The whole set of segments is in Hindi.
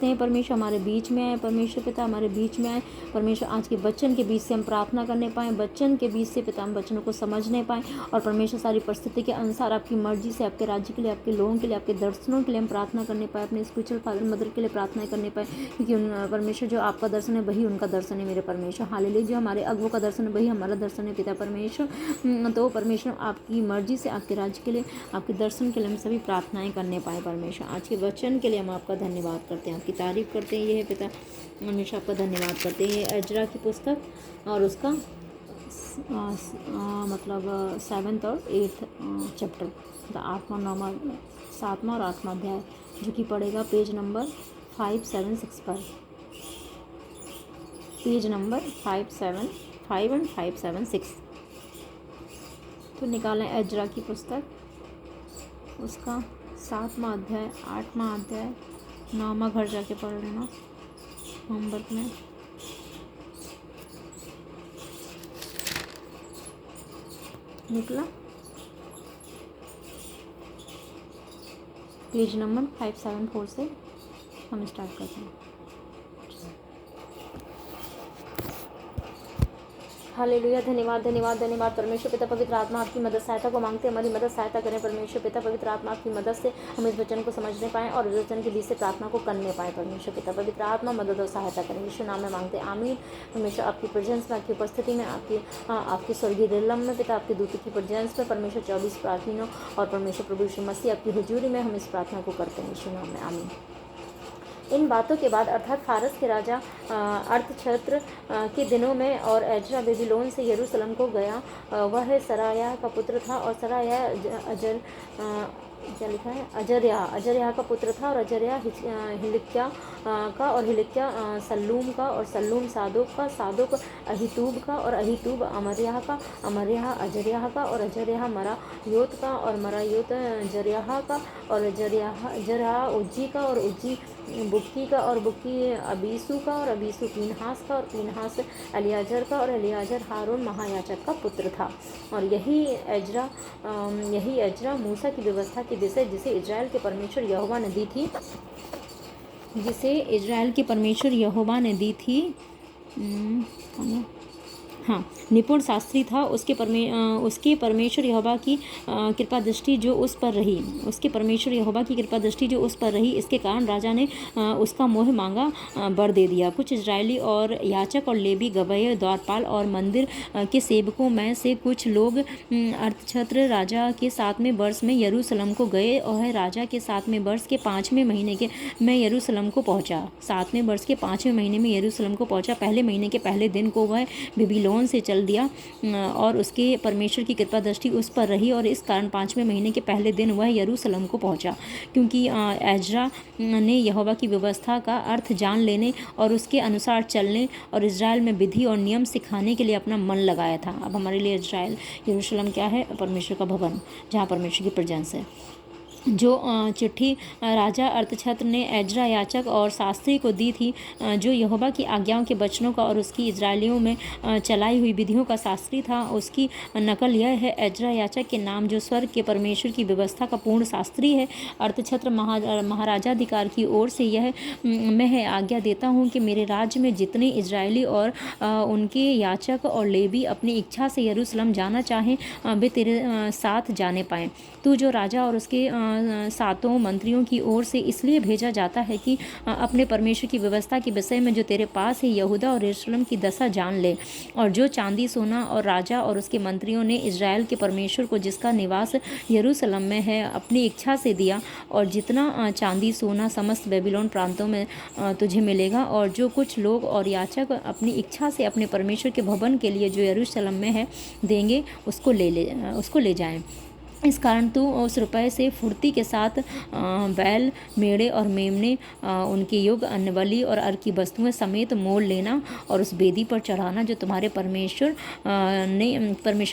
हैं परमेश्वर हमारे बीच में आए, परमेश्वर पिता हमारे बीच में आए। परमेश्वर आज के वचन के बीच से हम प्रार्थना करने पाएँ, वचन के बीच से पिता हम वचनों को समझने पाएँ। और परमेश्वर सारी परिस्थिति के अनुसार आपकी मर्जी से, आपके राज्य के लिए, आपके लोगों के लिए, आपके दर्शनों के लिए हम प्रार्थना करने पाए, अपने स्पिरिचुअल फादर मदर के लिए प्रार्थना करने पाए। क्योंकि परमेश्वर जो आपका दर्शन है वही उनका दर्शन है मेरे परमेश्वर। हालेलुया। जो हमारे अगुओं का दर्शन है वही हमारा दर्शन है पिता परमेश्वर। तो परमेश्वर आपकी मर्जी से, आपके राज्य के लिए, आपके दर्शन के लिए हम सभी प्रार्थनाएं करने पाए परमेश्वर। आज के वचन के लिए हम आपका धन्यवाद करते हैं, आपकी तारीफ करते हैं। ये है पिता हमेशा आपका धन्यवाद करते हैं। ये एजरा की पुस्तक और उसका मतलब 7th और 8th चैप्टर, 8वां 9वां 7वां और 8वां अध्याय, जो कि पड़ेगा पेज नंबर 576 पर, पेज नंबर 575 एंड 576। तो निकालें एजरा की पुस्तक, उसका 7वां अध्याय, 8वां अध्याय, 9वां घर जाके पढ़ लेना होमवर्क में। निकला पेज नंबर 574 से हम स्टार्ट करते हैं। हालेलुया। धन्यवाद धन्यवाद धन्यवाद परमेश्वर पिता पवित्र आत्मा, आपकी मदद सहायता को मांगते हैं, हमारी मदद सहायता करें परमेश्वर पिता पवित्र आत्मा। आपकी मदद से हम इस वचन को समझने पाएँ और इस वचन के बीच से प्रार्थना को करने पाएँ परमेश्वर पिता पवित्र आत्मा। मदद और सहायता करें, यीशु नाम में मांगते हैं, आमीन। परमेश्वर आपकी प्रेजेंस में, आपकी उपस्थिति में, आपकी स्वर्गीय रिलम में पिता, आपके दूत की प्रेजेंस में परमेश्वर 24 प्रार्थनाओं और परमेश्वर प्रभु यीशु मसीह आपकी हुजूरी में हम इस प्रार्थना को करते हैं, यीशु नाम में, आमीन। इन बातों के बाद अर्थात फारस के राजा अर्थक्षेत्र के दिनों में और एजरा बेबीलोन से यरूशलेम को गया। वह सराया का पुत्र था और सराया क्या लिखा है, अजर्या का पुत्र था और अजर्या हिलिक्या का और हिलिक्या सल्लूम का और सल्लूम सादोक का, सादोक अहीतूब का और अहीतूब अमर्याह का, अमर्याह अजर्याह का और अजर्याह मरायोत का और मरायोत जर्याह का और जर्याह उज्जी का और उज्जी बुक्की का और बुक्की अबीसू का और अबीसू पीनहास का और पीनहास एलियाजर का और एलियाजर हारून महायाजक का पुत्र था। और यही एजरा मूसा की व्यवस्था के विषय जिसे इजराइल के परमेश्वर यहोवा ने दी थी, निपुण शास्त्री था। उसके परमेश्वर यहोवा की कृपा दृष्टि जो उस पर रही, इसके कारण राजा ने उसका मोह मांगा बर दे दिया। कुछ इजरायली और याचक और लेवी, गवाह, द्वारपाल और मंदिर के सेवकों में से कुछ लोग अर्थक्षेत्र राजा के 7वें वर्ष में यरूशलेम को गए और राजा के 7वें वर्ष के 5वें महीने में यरूशलेम को पहुंचा। 7वें वर्ष के 5वें महीने में यरूशलेम को पहुंचा। पहले महीने के पहले दिन को वह बेबीलोन से चल दिया और उसके परमेश्वर की कृपा दृष्टि उस पर रही और इस कारण 5वें महीने के पहले दिन वह यरूशलेम को पहुंचा। क्योंकि एजरा ने यहोवा की व्यवस्था का अर्थ जान लेने और उसके अनुसार चलने और इजराइल में विधि और नियम सिखाने के लिए अपना मन लगाया था। अब हमारे लिए इजराइल यरूशलेम क्या है? परमेश्वर का भवन, जहाँ परमेश्वर की प्रेजेंस है। जो चिट्ठी राजा अर्थक्षेत्र ने एजरा याचक और शास्त्री को दी थी, जो यहोवा की आज्ञाओं के वचनों का और उसकी इजरायलियों में चलाई हुई विधियों का शास्त्री था, उसकी नकल यह है। एजरा याचक के नाम जो स्वर्ग के परमेश्वर की व्यवस्था का पूर्ण शास्त्री है। अर्थक्षेत्र महाराजाधिकार की ओर से यह मैं है आज्ञा देता हूँ कि मेरे राज्य में जितने इजरायली और उनके याचक और लेवी अपनी इच्छा से यरूशलेम जाना चाहें वे तेरे साथ जाने पाएँ। तू जो राजा और उसके 7 मंत्रियों की ओर से इसलिए भेजा जाता है कि अपने परमेश्वर की व्यवस्था के विषय में जो तेरे पास है यहूदा और यरूशलेम की दशा जान ले। और जो चांदी सोना और राजा और उसके मंत्रियों ने इजराइल के परमेश्वर को जिसका निवास यरूशलेम में है अपनी इच्छा से दिया, और जितना चांदी सोना समस्त बेबीलोन प्रांतों में तुझे मिलेगा, और जो कुछ लोग और याचक अपनी इच्छा से अपने परमेश्वर के भवन के लिए जो यरूशलेम में है देंगे उसको ले जाएं। इस कारण तू उस रुपये से फुर्ती के साथ बैल, मेढ़े और मेमने, उनके योग्य अन्नबलि और अर्घ की वस्तुएं समेत मोल लेना और उस वेदी पर चढ़ाना जो तुम्हारे परमेश्वर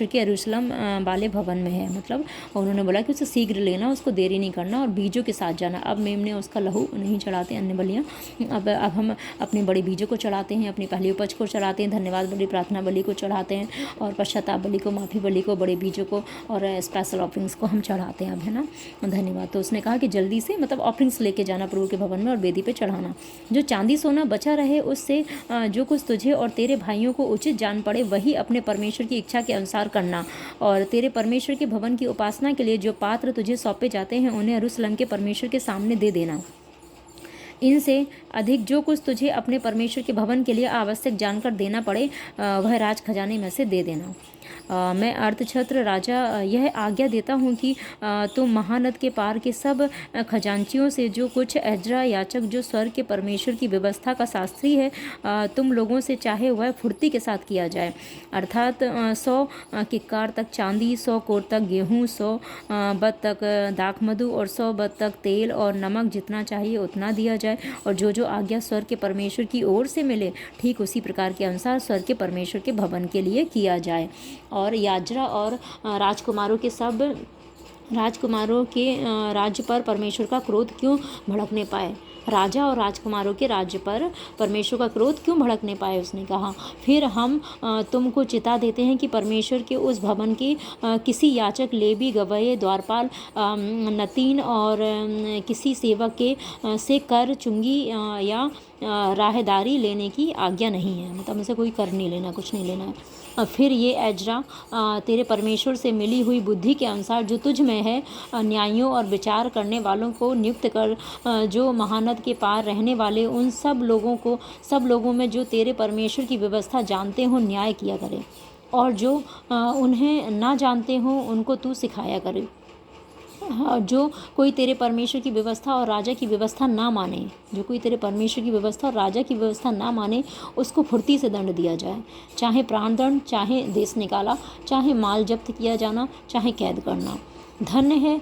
के यरूशलेम वाले भवन में है। मतलब उन्होंने बोला कि उसे शीघ्र लेना, उसको देरी नहीं करना और बीजों के साथ जाना। अब मेमने उसका लहू नहीं चढ़ाते अन्य बलियाँ, अब हम अपने बड़े बीजों को चढ़ाते हैं, अपनी पहली उपज को चढ़ाते हैं, धन्यवाद बलि, प्रार्थना बलि को चढ़ाते हैं और पश्चाताप बलि को, माफ़ी बलि को, बड़े बीजों को और स्पेशल ऑफरिंग ऑफरिंग्स को हम चढ़ाते हैं अब, है ना। धन्यवाद। तो उसने कहा कि जल्दी से मतलब ऑफरिंग्स लेके जाना प्रभु के भवन में और वेदी पे चढ़ाना। जो चांदी सोना बचा रहे उससे जो कुछ तुझे और तेरे भाइयों को उचित जान पड़े वही अपने परमेश्वर की इच्छा के अनुसार करना। और तेरे परमेश्वर के भवन की उपासना के लिए जो पात्र तुझे सौंपे जाते हैं उन्हें यरूशलेम के परमेश्वर के सामने दे देना। इनसे अधिक जो कुछ तुझे अपने परमेश्वर के भवन के लिए आवश्यक जानकर देना पड़े वह राज खजाने में से दे देना। मैं अर्थछत्र राजा यह आज्ञा देता हूँ कि तुम महानद के पार के सब खजांचियों से जो कुछ एज्रा याचक जो स्वर्ग के परमेश्वर की व्यवस्था का शास्त्री है तुम लोगों से चाहे वह फुर्ती के साथ किया जाए, अर्थात 100 किक्कार तक चांदी, 100 कोर तक गेहूँ, 100 बत तक दाख मधु और 100 बत तक तेल और नमक जितना चाहिए उतना दिया जाए। और जो आज्ञा स्वर्ग के परमेश्वर की ओर से मिले ठीक उसी प्रकार के अनुसार स्वर्ग के परमेश्वर के भवन के लिए किया जाए। और याजरा और राजकुमारों के राज्य पर परमेश्वर का क्रोध क्यों भड़कने पाए। राजा और राजकुमारों के राज्य पर परमेश्वर का क्रोध क्यों भड़कने पाए। उसने कहा, फिर हम तुमको चिता देते हैं कि परमेश्वर के उस भवन के किसी याचक, लेवी, गवाह, द्वारपाल, नतीन और किसी सेवक के से कर, चुंगी या राहदारी लेने की आज्ञा नहीं है। मतलब उनसे कोई कर नहीं लेना, कुछ नहीं लेना है। फिर ये एज्रा तेरे परमेश्वर से मिली हुई बुद्धि के अनुसार जो तुझ में है न्यायों और विचार करने वालों को नियुक्त कर, जो महानद के पार रहने वाले उन सब लोगों में जो तेरे परमेश्वर की व्यवस्था जानते हो न्याय किया करे, और जो उन्हें ना जानते हो उनको तू सिखाया करे। जो कोई तेरे परमेश्वर की व्यवस्था और राजा की व्यवस्था ना माने, जो कोई तेरे परमेश्वर की व्यवस्था और राजा की व्यवस्था ना माने उसको फुर्ती से दंड दिया जाए, चाहे प्राण दंड, चाहे देश निकाला, चाहे माल जब्त किया जाना, चाहे कैद करना। धन्य है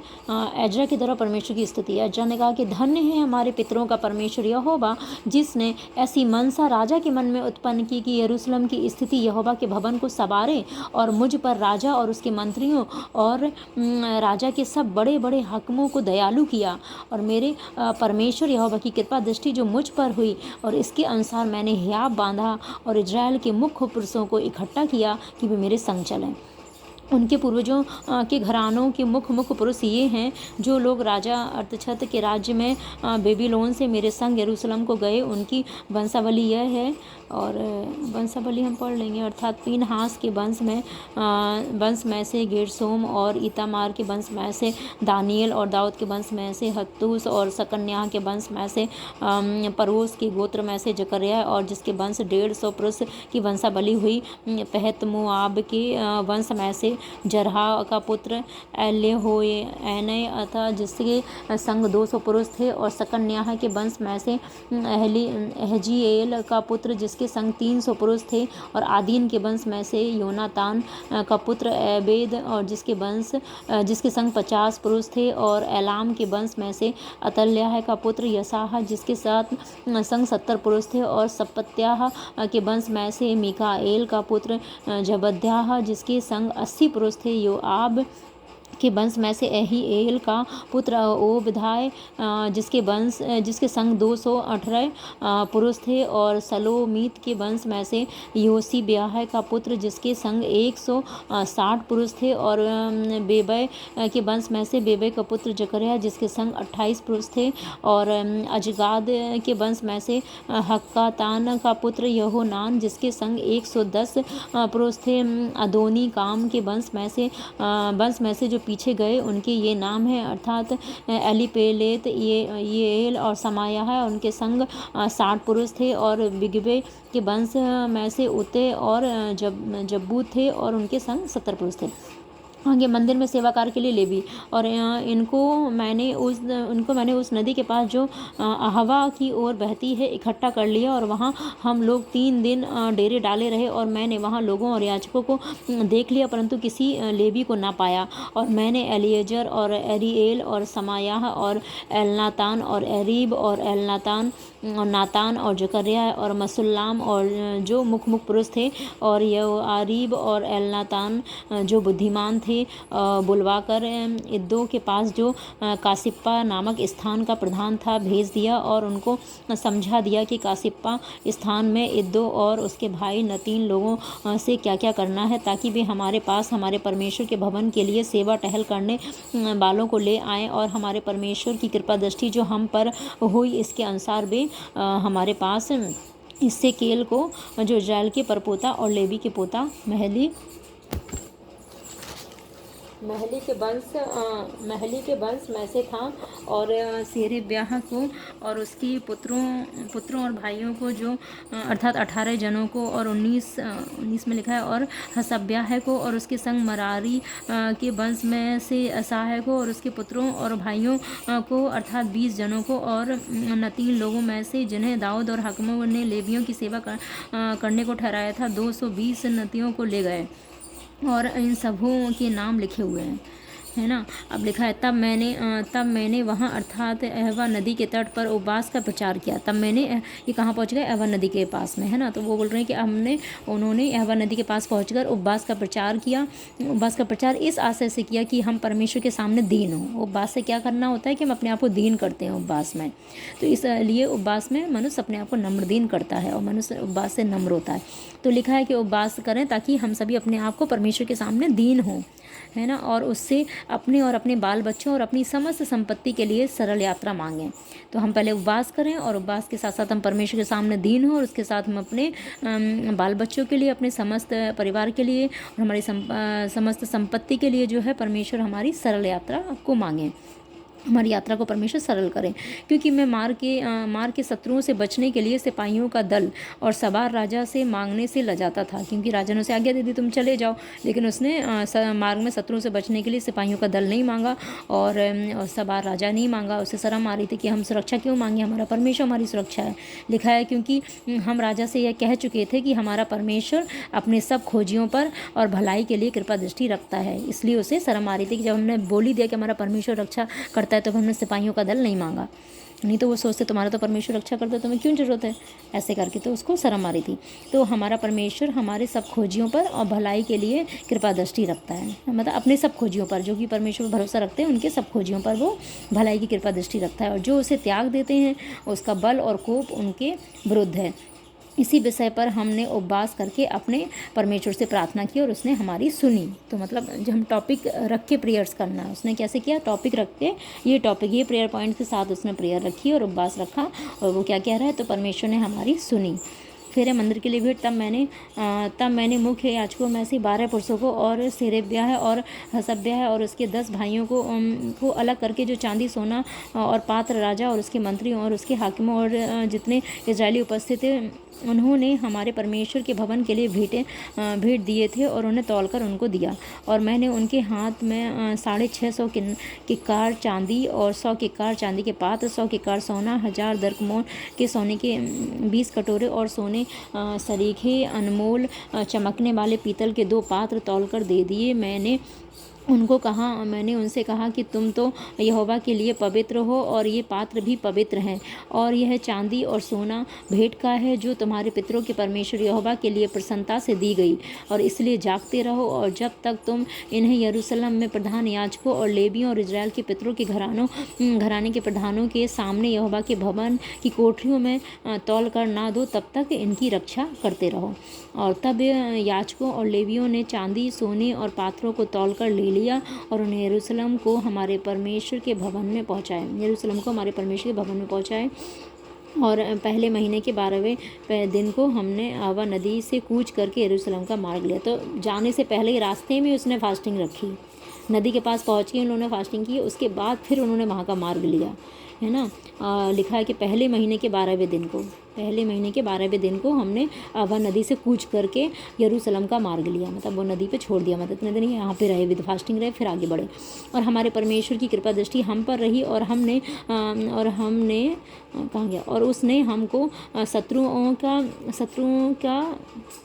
एज्रा के द्वारा परमेश्वर की स्तुति। एज्रा ने कहा कि धन्य है हमारे पितरों का परमेश्वर यहोवा, जिसने ऐसी मनसा राजा के मन में उत्पन्न की कि यरूशलेम की स्थिति यहोवा के भवन को संवारे और मुझ पर राजा और उसके मंत्रियों और राजा के सब बड़े बड़े हाकिमों को दयालु किया। और मेरे परमेश्वर यहोवा की कृपा दृष्टि जो मुझ पर हुई और इसके अनुसार मैंने हियाब बांधा और इजराइल के मुख्य पुरुषों को इकट्ठा किया कि वे मेरे संग चलें। उनके पूर्वजों के घरानों के मुख्य पुरुष ये हैं जो लोग राजा अर्थछत्र के राज्य में बेबीलोन से मेरे संग यरूशलेम को गए। उनकी वंशावली यह है, और वंशावली हम पढ़ लेंगे, अर्थात पीनहास के वंश में से गेरशोम, और इतामार के वंश में से दानियल, और दाऊद के वंश में से हत्तूस, और सकन्याह के वंश में से परोस के गोत्र में से जकर्याह, और जिसके वंश 150 पुरुष की वंशावली हुई। पहत मोआब के वंश में से जरहा का पुत्र एल्यहोएनै अथा जिसके संग 200 पुरुष थे, और सकन्याह के वंश में से हजीएल का पुत्र जिसके संग 300 पुरुष थे, और आदीन के वंश में से योनातान का पुत्र एबेद, और जिसके संग 50 पुरुष थे, और एलाम के वंश में से अतल्याह का पुत्र यसाह जिसके साथ संग 70 पुरुष थे, और सपत्याह के वंश में से मिकाएल का पुत्र जबद्याह जिसके संग 80 पुरुष थे। योआब के वंश में से एहीएल का पुत्र ओबधाय जिसके संग 218 पुरुष थे, और सलोमीत के वंश में से योसी ब्याह का पुत्र जिसके संग 160 पुरुष थे, और बेबै के वंश में से बेबै का पुत्र जकर्याह जिसके संग 28 पुरुष थे, और अजगाद के वंश में से हक्कातान का पुत्र यहोनान जिसके संग 110 पुरुष थे। अदोनी काम के वंश में से जो पीछे गए उनके ये नाम हैं, अर्थात एलीपेलेत, येल और समायाह, उनके संग 60 पुरुष थे, और बिगवे के वंश में से उते और जब्बू थे, और उनके संग 70 पुरुष थे। आगे मंदिर में सेवा कार्य के लिए लेवी, और इनको मैंने उस नदी के पास जो अहवा की ओर बहती है इकट्ठा कर लिया, और वहाँ हम लोग 3 दिन डेरे डाले रहे, और मैंने वहाँ लोगों और याजकों को देख लिया परंतु किसी लेवी को ना पाया। और मैंने एलिएजर और एरिएल और समायाह और एलनातान और एरीब और एलनातान और नातान और जकर्याह और मसुल्लाम और जो मुख्य पुरुष थे, और योआरीब और एलनातान जो बुद्धिमान थे, थे बुलवाकर इद्दो के पास जो कासिप्पा नामक स्थान का प्रधान था भेज दिया और उनको समझा दिया कि कासिप्पा स्थान में इद्दो और उसके भाई नतीन लोगों से क्या क्या करना है ताकि वे हमारे पास हमारे परमेश्वर के भवन के लिए सेवा टहल करने वालों को ले आएँ और हमारे परमेश्वर की कृपा दृष्टि जो हम पर हुई इसके अनुसार वे हमारे पास इससे केल को जो इज़राइल के परपोता और लेवी के पोता महली के वंश में से था और सेरेब्याह को और उसके पुत्रों और भाइयों को जो अर्थात 18 जनों को और 19 में लिखा है और हसब्याह को और उसके संग मरारी के वंश में से असाह को और उसके पुत्रों और भाइयों को अर्थात 20 जनों को और नतीन लोगों में से जिन्हें दाऊद और हकमों ने लेवियों की सेवा करने को ठहराया था 220 नतियों को ले गए और इन सबों के नाम लिखे हुए हैं, है ना। अब लिखा है तब मैंने वहाँ अर्थात अहवा नदी के तट पर उपवास का प्रचार किया। तब मैंने ये कहाँ पहुँच गए, अहवा नदी के पास में, है ना। तो वो बोल रहे हैं कि उन्होंने अहवा नदी के पास पहुँचकर उपवास का प्रचार किया। उपवास का प्रचार इस आशय से किया कि हम परमेश्वर के सामने दीन हों। उपवास से क्या करना होता है कि हम अपने आप को दीन करते हैं उपवास में। तो इसलिए उपवास में मनुष्य अपने आप को नम्र दीन करता है और मनुष्य उपवास से नम्र होता है। तो लिखा है कि उपवास करें ताकि हम सभी अपने आप को परमेश्वर के सामने दीन हों, है ना, और उससे अपने और अपने बाल बच्चों और अपनी समस्त संपत्ति के लिए सरल यात्रा मांगें। तो हम पहले उपवास करें और उपवास के साथ साथ हम परमेश्वर के सामने दीन हों और उसके साथ हम अपने बाल बच्चों के लिए, अपने समस्त परिवार के लिए और हमारी समस्त संपत्ति के लिए जो है परमेश्वर हमारी सरल यात्रा को मांगें, हमारी यात्रा को परमेश्वर सरल करें। क्योंकि मैं मार के शत्रुओं से बचने के लिए सिपाहियों का दल और सवार राजा से मांगने से लजाता था, क्योंकि राजा ने उसे आज्ञा दे दी तुम चले जाओ, लेकिन उसने मार्ग में शत्रुओं से बचने के लिए सिपाहियों का दल नहीं मांगा और सवार राजा नहीं मांगा। उसे शर्म आ रही थी कि हम सुरक्षा क्यों मांगे, हमारा परमेश्वर हमारी सुरक्षा है। लिखा है क्योंकि हम राजा से यह कह चुके थे कि हमारा परमेश्वर अपने सब खोजियों पर और भलाई के लिए कृपा दृष्टि रखता है, इसलिए उसे शर्म आ रही थी कि जब हमने बोल ही दिया कि हमारा परमेश्वर रक्षा करता है तो हमने सिपाहियों का दल नहीं मांगा। नहीं तो वो सोचते तुम्हारा तो परमेश्वर रक्षा करता है, तुम्हें क्यों जरूरत है, ऐसे करके तो उसको शर्म आ रही थी। तो हमारा परमेश्वर हमारे सब खोजियों पर और भलाई के लिए कृपा दृष्टि रखता है, मतलब अपने सब खोजियों पर, जो कि परमेश्वर पर भरोसा रखते हैं उनके सब खोजियों पर वो भलाई की कृपा दृष्टि रखता है, और जो उसे त्याग देते हैं उसका बल और कोप उनके विरुद्ध है। इसी विषय पर हमने उपवास करके अपने परमेश्वर से प्रार्थना की और उसने हमारी सुनी। तो मतलब जब हम टॉपिक रख के प्रेयर्स करना, उसने कैसे किया, टॉपिक रख के ये प्रेयर पॉइंट के साथ उसने प्रेयर रखी और उपवास रखा, और वो क्या कह रहा है, तो परमेश्वर ने हमारी सुनी। फिर है मंदिर के लिए भेंट। तब मैंने मुख्य याजकों में से 12 पुरुषों को और सेरेब्याह और हसब्याह और उसके 10 भाइयों को अलग करके जो चांदी सोना और पात्र राजा और उसके मंत्रियों और उसके हाकिमों और जितने इजरायली उपस्थित थे उन्होंने हमारे परमेश्वर के भवन के लिए भेंट दिए थे और उन्हें तौलकर उनको दिया। और मैंने उनके हाथ में 650 किक्कार चांदी और 100 किक्कार चांदी के पात्र, 100 किक्कार सोना, 1000 दरकमोन के सोने के 20 कटोरे और सोने सरीखे अनमोल चमकने वाले पीतल के 2 पात्र तौलकर दे दिए। मैंने उनसे कहा कि तुम तो यहोवा के लिए पवित्र हो और ये पात्र भी पवित्र हैं, और यह चांदी और सोना भेंट का है जो तुम्हारे पितरों के परमेश्वर यहोवा के लिए प्रसन्नता से दी गई, और इसलिए जागते रहो और जब तक तुम इन्हें यरूशलेम में प्रधान याजकों और लेवियों और इजराइल के पितरों के घराने के प्रधानों के सामने यहोवा के भवन की कोठरियों में तौल कर ना दो, तब तक इनकी रक्षा करते रहो। और तब याजकों और लेवियों ने चांदी, सोने और पात्रों को तौल कर ले लिया और उन्हें यरूशलेम को हमारे परमेश्वर के भवन में पहुँचाए। और पहले महीने के 12वें दिन को हमने आवा नदी से कूच करके यरूशलेम का मार्ग लिया। तो जाने से पहले ही रास्ते में उसने फास्टिंग रखी, नदी के पास पहुँच के उन्होंने फास्टिंग की, उसके बाद फिर उन्होंने वहाँ का मार्ग लिया, है ना। लिखा है कि पहले महीने के 12वें दिन को हमने आवा नदी से कूच करके यरूशलेम का मार्ग लिया, मतलब वो नदी पे छोड़ दिया, मतलब इतने दिन यहाँ पे रहे, विद फास्टिंग रहे, फिर आगे बढ़े। और हमारे परमेश्वर की कृपा दृष्टि हम पर रही और हमने कहाँ गया, और उसने हमको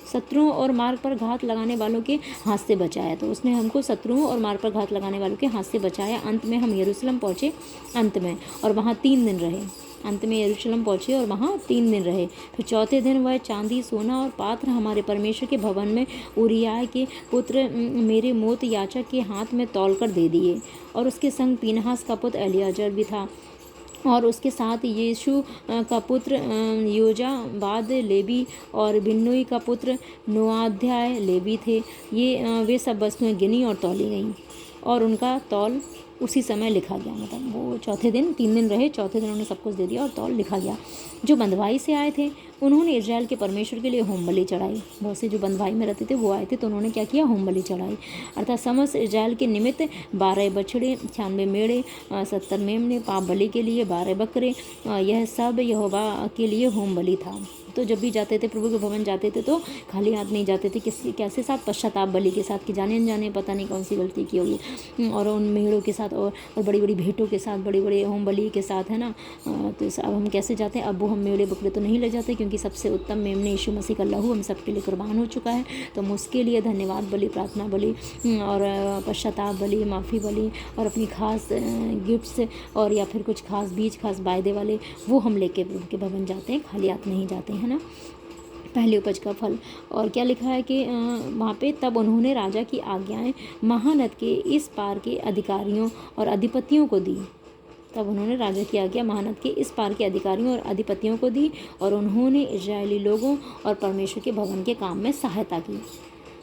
शत्रुओं और मार्ग पर घात लगाने वालों के हाथ से बचाया। तो उसने हमको शत्रुओं और मार्ग पर घात लगाने वालों के हाथ से बचाया। अंत में हम यरूशलेम पहुँचे, और वहाँ 3 दिन रहे। अंत में यरूशलेम पहुँचे और वहाँ 3 दिन रहे। फिर चौथे दिन वह चांदी, सोना और पात्र हमारे परमेश्वर के भवन में उरिय्याह के पुत्र मेरेमोत याजक के हाथ में तौल कर दे दिए। और उसके संग पीनहास का पुत्र एलियाजर भी था, और उसके साथ यीशु का पुत्र योजाबाद लेवी और बिन्नुई का पुत्र नोआध्याय लेवी थे। वे सब वस्तुएं गिनी और तौली गईं, और उनका तौल उसी समय लिखा गया। मतलब वो चौथे दिन 3 दिन रहे, चौथे दिन उन्होंने सब कुछ दे दिया और तौल लिखा गया। जो बंधुआई से आए थे उन्होंने इजराइल के परमेश्वर के लिए होम बलि चढ़ाई। बहुत से जो बंधुआई में रहते थे वो आए थे, तो उन्होंने क्या किया, होम बलि चढ़ाई। अर्थात समस्त इजराइल के निमित्त 12 बछड़े, 96 मेढ़े, 70 मेमने, पाप बलि के लिए 12 बकरे, यह सब यहोवा के लिए होम बलि था। तो जब भी जाते थे, प्रभु के भवन जाते थे, तो खाली हाथ नहीं जाते थे। कैसे साथ, पश्चाताप बलि के साथ, कि जाने अनजाने पता नहीं कौन सी गलती की होगी, और उन मेढ़ों के साथ और बड़ी बड़ी भेंटों के साथ, बड़े बड़े होम बलि के साथ, है ना। तो अब हम कैसे जाते हैं, अब वो हम मेढ़े बकरे तो नहीं ले जाते, क्योंकि सबसे उत्तम मेमने यीशु मसीह का लहू हम सबके लिए कुर्बान हो चुका है। तो हम उसके लिए धन्यवाद बलि, प्रार्थना बलि और पश्चाताप बलि, माफ़ी बलि और अपनी खास गिफ्ट्स और या फिर कुछ खास बीज, खास वायदे वाले, वो हम लेके प्रभु के भवन जाते हैं, खाली हाथ नहीं जाते हैं, है ना। पहली उपज का फल। और क्या लिखा है कि वहाँ पे, तब उन्होंने राजा की आज्ञाएं महानद के इस पार के अधिकारियों और अधिपतियों को दी। तब उन्होंने राजा की आज्ञा महानद के इस पार के अधिकारियों और अधिपतियों को दी, और उन्होंने इजरायली लोगों और परमेश्वर के भवन के काम में सहायता की।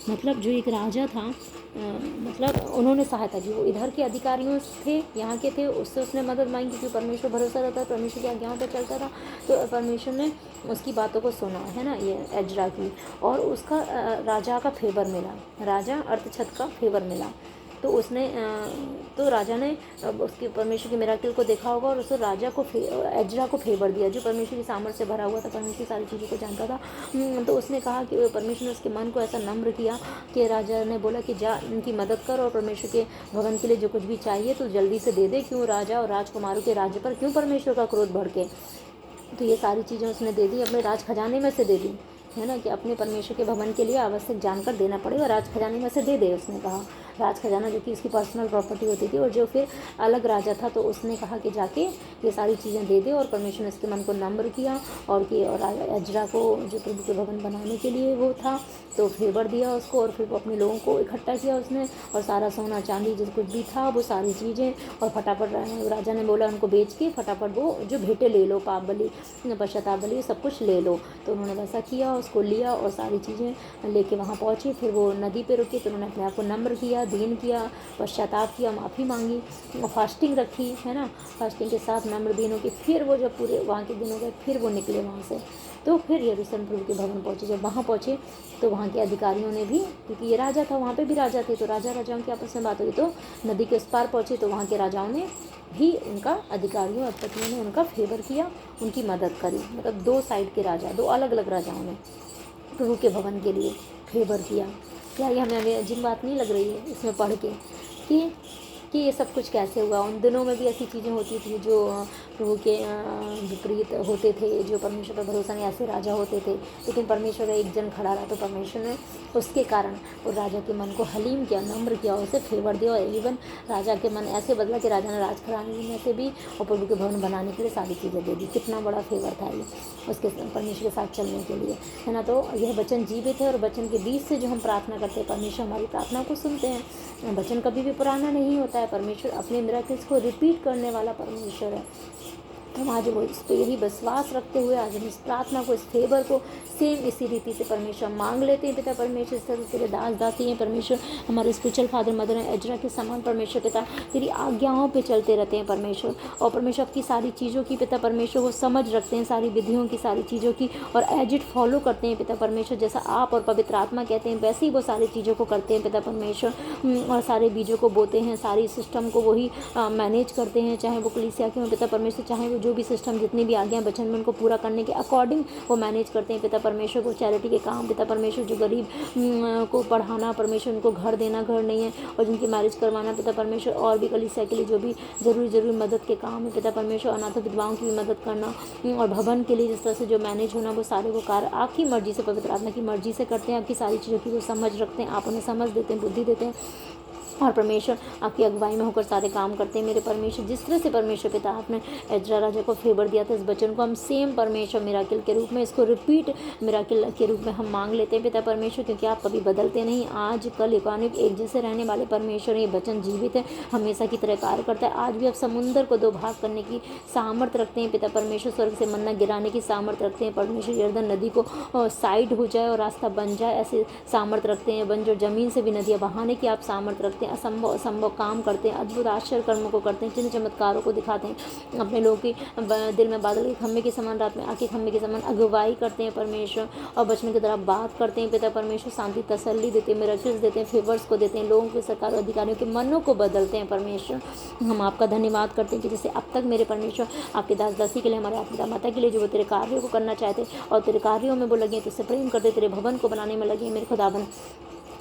मतलब जो एक राजा था, मतलब उन्होंने सहायता की। वो इधर के अधिकारियों थे, यहाँ के थे, उससे उसने मदद मांगी, क्योंकि परमेश्वर भरोसा रहता है, परमेश्वर की आज्ञाओं पर चलता था। तो परमेश्वर ने उसकी बातों को सुना, है ना, ये एजरा की, और उसका राजा का फेवर मिला, राजा अर्थछद का फेवर मिला। तो उसने तो राजा ने उसके परमेश्वर के मिराकिल को देखा होगा, और उसने राजा को एजरा को फेवर दिया, जो परमेश्वर की सामर्थ्य से भरा हुआ था, परमेश्वर की सारी चीज़ों को जानता था। तो उसने कहा कि परमेश्वर ने उसके मन को ऐसा नम्र किया कि राजा ने बोला कि जा इनकी मदद कर, और परमेश्वर के भवन के लिए जो कुछ भी चाहिए तो जल्दी से दे दे, क्यों राजा और राजकुमारों के राज्य पर क्यों परमेश्वर का क्रोध भड़के। तो ये सारी चीज़ें उसने दे दी, अपने राज खजाने में से दे दी, है ना, कि अपने परमेश्वर के भवन के लिए आवश्यक जानकर देना पड़ेगा, राज खजाने में से दे दे। उसने कहा राज खजाना, जो कि उसकी पर्सनल प्रॉपर्टी होती थी, और जो फिर अलग राजा था, तो उसने कहा कि जाके ये सारी चीज़ें दे दे। और परमेश्वर ने उसके मन को नम्र किया, और कि और एजरा को जो प्रभु के भवन बनाने के लिए वो था, तो फेवर दिया उसको, और फिर वो अपने लोगों को इकट्ठा किया उसने, और सारा सोना चांदी जो कुछ भी था वो सारी चीज़ें, और फटाफट राजा ने बोला उनको बेच के फटाफट वो जो भेंटें ले लो, पाप बलि, पश्चाताप बलि, सब कुछ ले लो। तो उन्होंने वैसा किया, उसको लिया और सारी चीज़ें लेके वहाँ पहुँचे। फिर वो नदी पे रुके, तो उन्होंने अपने आप को नम्र किया, दीन किया, पश्चाताप किया, माफ़ी मांगी, फास्टिंग रखी, है ना, फास्टिंग के साथ नम्र दीनों की। फिर वो जब पूरे वहाँ के दिन हो गए, फिर वो निकले वहाँ से, तो फिर यरूशलेम प्रभु के भवन पहुँचे। जब वहाँ पहुँचे तो वहाँ के अधिकारियों ने भी, क्योंकि ये राजा था, वहाँ पे भी राजा थे, तो राजा राजाओं की आपस में बात हुई, तो नदी के उस पार पहुँचे, तो वहाँ के राजाओं ने भी उनका, अधिकारियों अधिपतियों ने उनका फेवर किया, उनकी मदद करी। मतलब 2 साइड के राजा, 2 अलग अलग राजाओं ने प्रभु के भवन के लिए फेवर किया। क्या ये हमें अजीब बात नहीं लग रही है इसमें पढ़ के कि ये सब कुछ कैसे हुआ। उन दिनों में भी ऐसी चीज़ें होती थी जो प्रभु के विपरीत होते थे, जो परमेश्वर पर भरोसा नहीं, ऐसे राजा होते थे। लेकिन परमेश्वर का एक जन खड़ा रहा, तो परमेश्वर ने उसके कारण उस राजा के मन को हलीम किया, नम्र किया, उसे फेवर दिया, और इवन राजा के मन ऐसे बदला कि राजा ने राज खजाने में से भी और प्रभु के भवन बनाने के लिए सारी चीज़ें दे दी। कितना बड़ा फेवर था ये उसके परमेश्वर के साथ चलने के लिए, है ना। तो यह वचन जीवित है, और वचन के बीच से जो हम प्रार्थना करते हैं, परमेश्वर हमारी प्रार्थना को सुनते हैं। वचन कभी भी पुराना नहीं होता है, परमेश्वर अपने मिरेकल्स को रिपीट करने वाला परमेश्वर है। तो हम आज वो इस पर यही विश्वास रखते हुए आज हम इस प्रार्थना को, इस फेवर को सेम इसी रीति से परमेश्वर मांग लेते हैं। पिता परमेश्वर, तेरे दास दासी हैं परमेश्वर, हमारे स्पिरिचुअल फादर मदर हैं एजरा के समान परमेश्वर। पिता तेरी आज्ञाओं पे चलते रहते हैं परमेश्वर, और परमेश्वर की सारी चीज़ों की पिता परमेश्वर वो समझ रखते हैं, सारी विधियों की, सारी चीज़ों की, और एज इट फॉलो करते हैं पिता परमेश्वर। जैसा आप और पवित्र आत्मा कहते हैं वैसे ही वो सारी चीज़ों को करते हैं पिता परमेश्वर, और सारे बीजों को बोते हैं, सारी सिस्टम को वही मैनेज करते हैं, चाहे वो कलीसिया के हों पिता परमेश्वर, चाहे वो जो भी सिस्टम, जितनी भी आज्ञा वचन में उनको पूरा करने के अकॉर्डिंग वो मैनेज करते हैं पिता परमेश्वर। को चैरिटी के काम पिता परमेश्वर, जो गरीब को पढ़ाना परमेश्वर, उनको घर देना, घर नहीं है, और जिनकी मैरिज करवाना पिता परमेश्वर, और भी कलीसिया के लिए जो भी जरूरी मदद के काम है पिता परमेश्वर, अनाथ विधवाओं की भी मदद करना, और भवन के लिए जिस तरह से जो मैनेज होना, वो सारे वो कार्य आपकी मर्जी से, पवित्र आत्मा की मर्जी से करते हैं। आपकी सारी चीज़ों की वो समझ रखते हैं, आप उन्हें समझ देते हैं, बुद्धि देते हैं, और परमेश्वर आपकी अगुवाई में होकर सारे काम करते हैं। मेरे परमेश्वर, जिस तरह से परमेश्वर पिता आपने एज्रा राजा को फेवर दिया था, इस वचन को हम सेम परमेश्वर मिराकिल के रूप में, इसको रिपीट मिराकिल के रूप में हम मांग लेते हैं पिता परमेश्वर, क्योंकि आप कभी बदलते नहीं। आज कल एकानिक एक जैसे रहने वाले परमेश्वर, ये वचन जीवित है, हमेशा की तरह कार्य करता है। आज भी आप समुद्र को 2 भाग करने की सामर्थ्य रखते हैं पिता परमेश्वर, स्वर्ग से मन्ना गिराने की सामर्थ्य रखते हैं परमेश्वर। यर्दन नदी को साइड हो जाए और रास्ता बन जाए, ऐसे सामर्थ्य रखते हैं। बंजर जमीन से भी नदियाँ बहाने की आप सामर्थ्य रखते हैं। असंभव काम करते हैं, अद्भुत आश्चर्य कर्मों को करते हैं, चिन्ह चमत्कारों को दिखाते हैं। अपने लोगों की दिल में बादल के खम्भे के समान, रात में आके खम्भे के समान अगुवाई करते हैं परमेश्वर, और बचने की तरह बात करते हैं पिता परमेश्वर। शांति, तसल्ली देते हैं, मिरेकल्स देते हैं, फेवर्स को देते हैं, लोगों के सरकार अधिकारियों के मनों को बदलते हैं परमेश्वर। हम आपका धन्यवाद करते हैं कि जैसे अब तक मेरे परमेश्वर आपके दास दासी के लिए, हमारे पिता माता के लिए, जो वो तेरे कार्यों को करना चाहते और तेरे कार्यों में वो लगे, तुझसे प्रेम करते, तेरे भवन को बनाने में लगे मेरे खुदावन,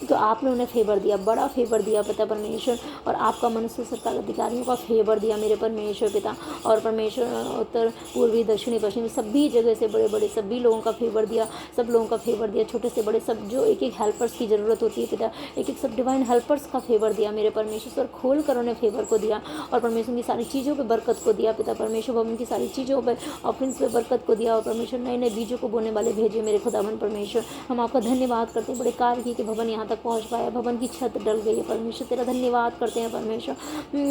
तो आपने उन्हें फेवर दिया, बड़ा फेवर दिया पिता परमेश्वर। और आपका मनुष्य सरकार अधिकारियों का फेवर दिया मेरे परमेश्वर पिता। और परमेश्वर उत्तर पूर्वी दक्षिणी पश्चिमी सभी जगह से बड़े बड़े सभी लोगों का फेवर दिया, सब लोगों का फेवर दिया, छोटे से बड़े सब, जो एक एक हेल्पर्स की ज़रूरत होती है पिता, एक एक सब डिवाइन हेल्पर्स का फेवर दिया मेरे परमेश्वर। खोल कर उन्हें फेवर को दिया, और परमेश्वर की सारी चीज़ों पर बरकत को दिया पिता परमेश्वर। भवन की सारी चीज़ों पर ऑफरिंग्स पे बरकत को दिया, और परमेश्वर नए नए बीजों को बोने वाले भेजे मेरे खुदावन परमेश्वर। हम आपका धन्यवाद करते हैं, बड़े कार्य किए कि भवन यहाँ तक पहुँच पाया, भवन की छत डल गई है परमेश्वर। तेरा धन्यवाद करते हैं परमेश्वर,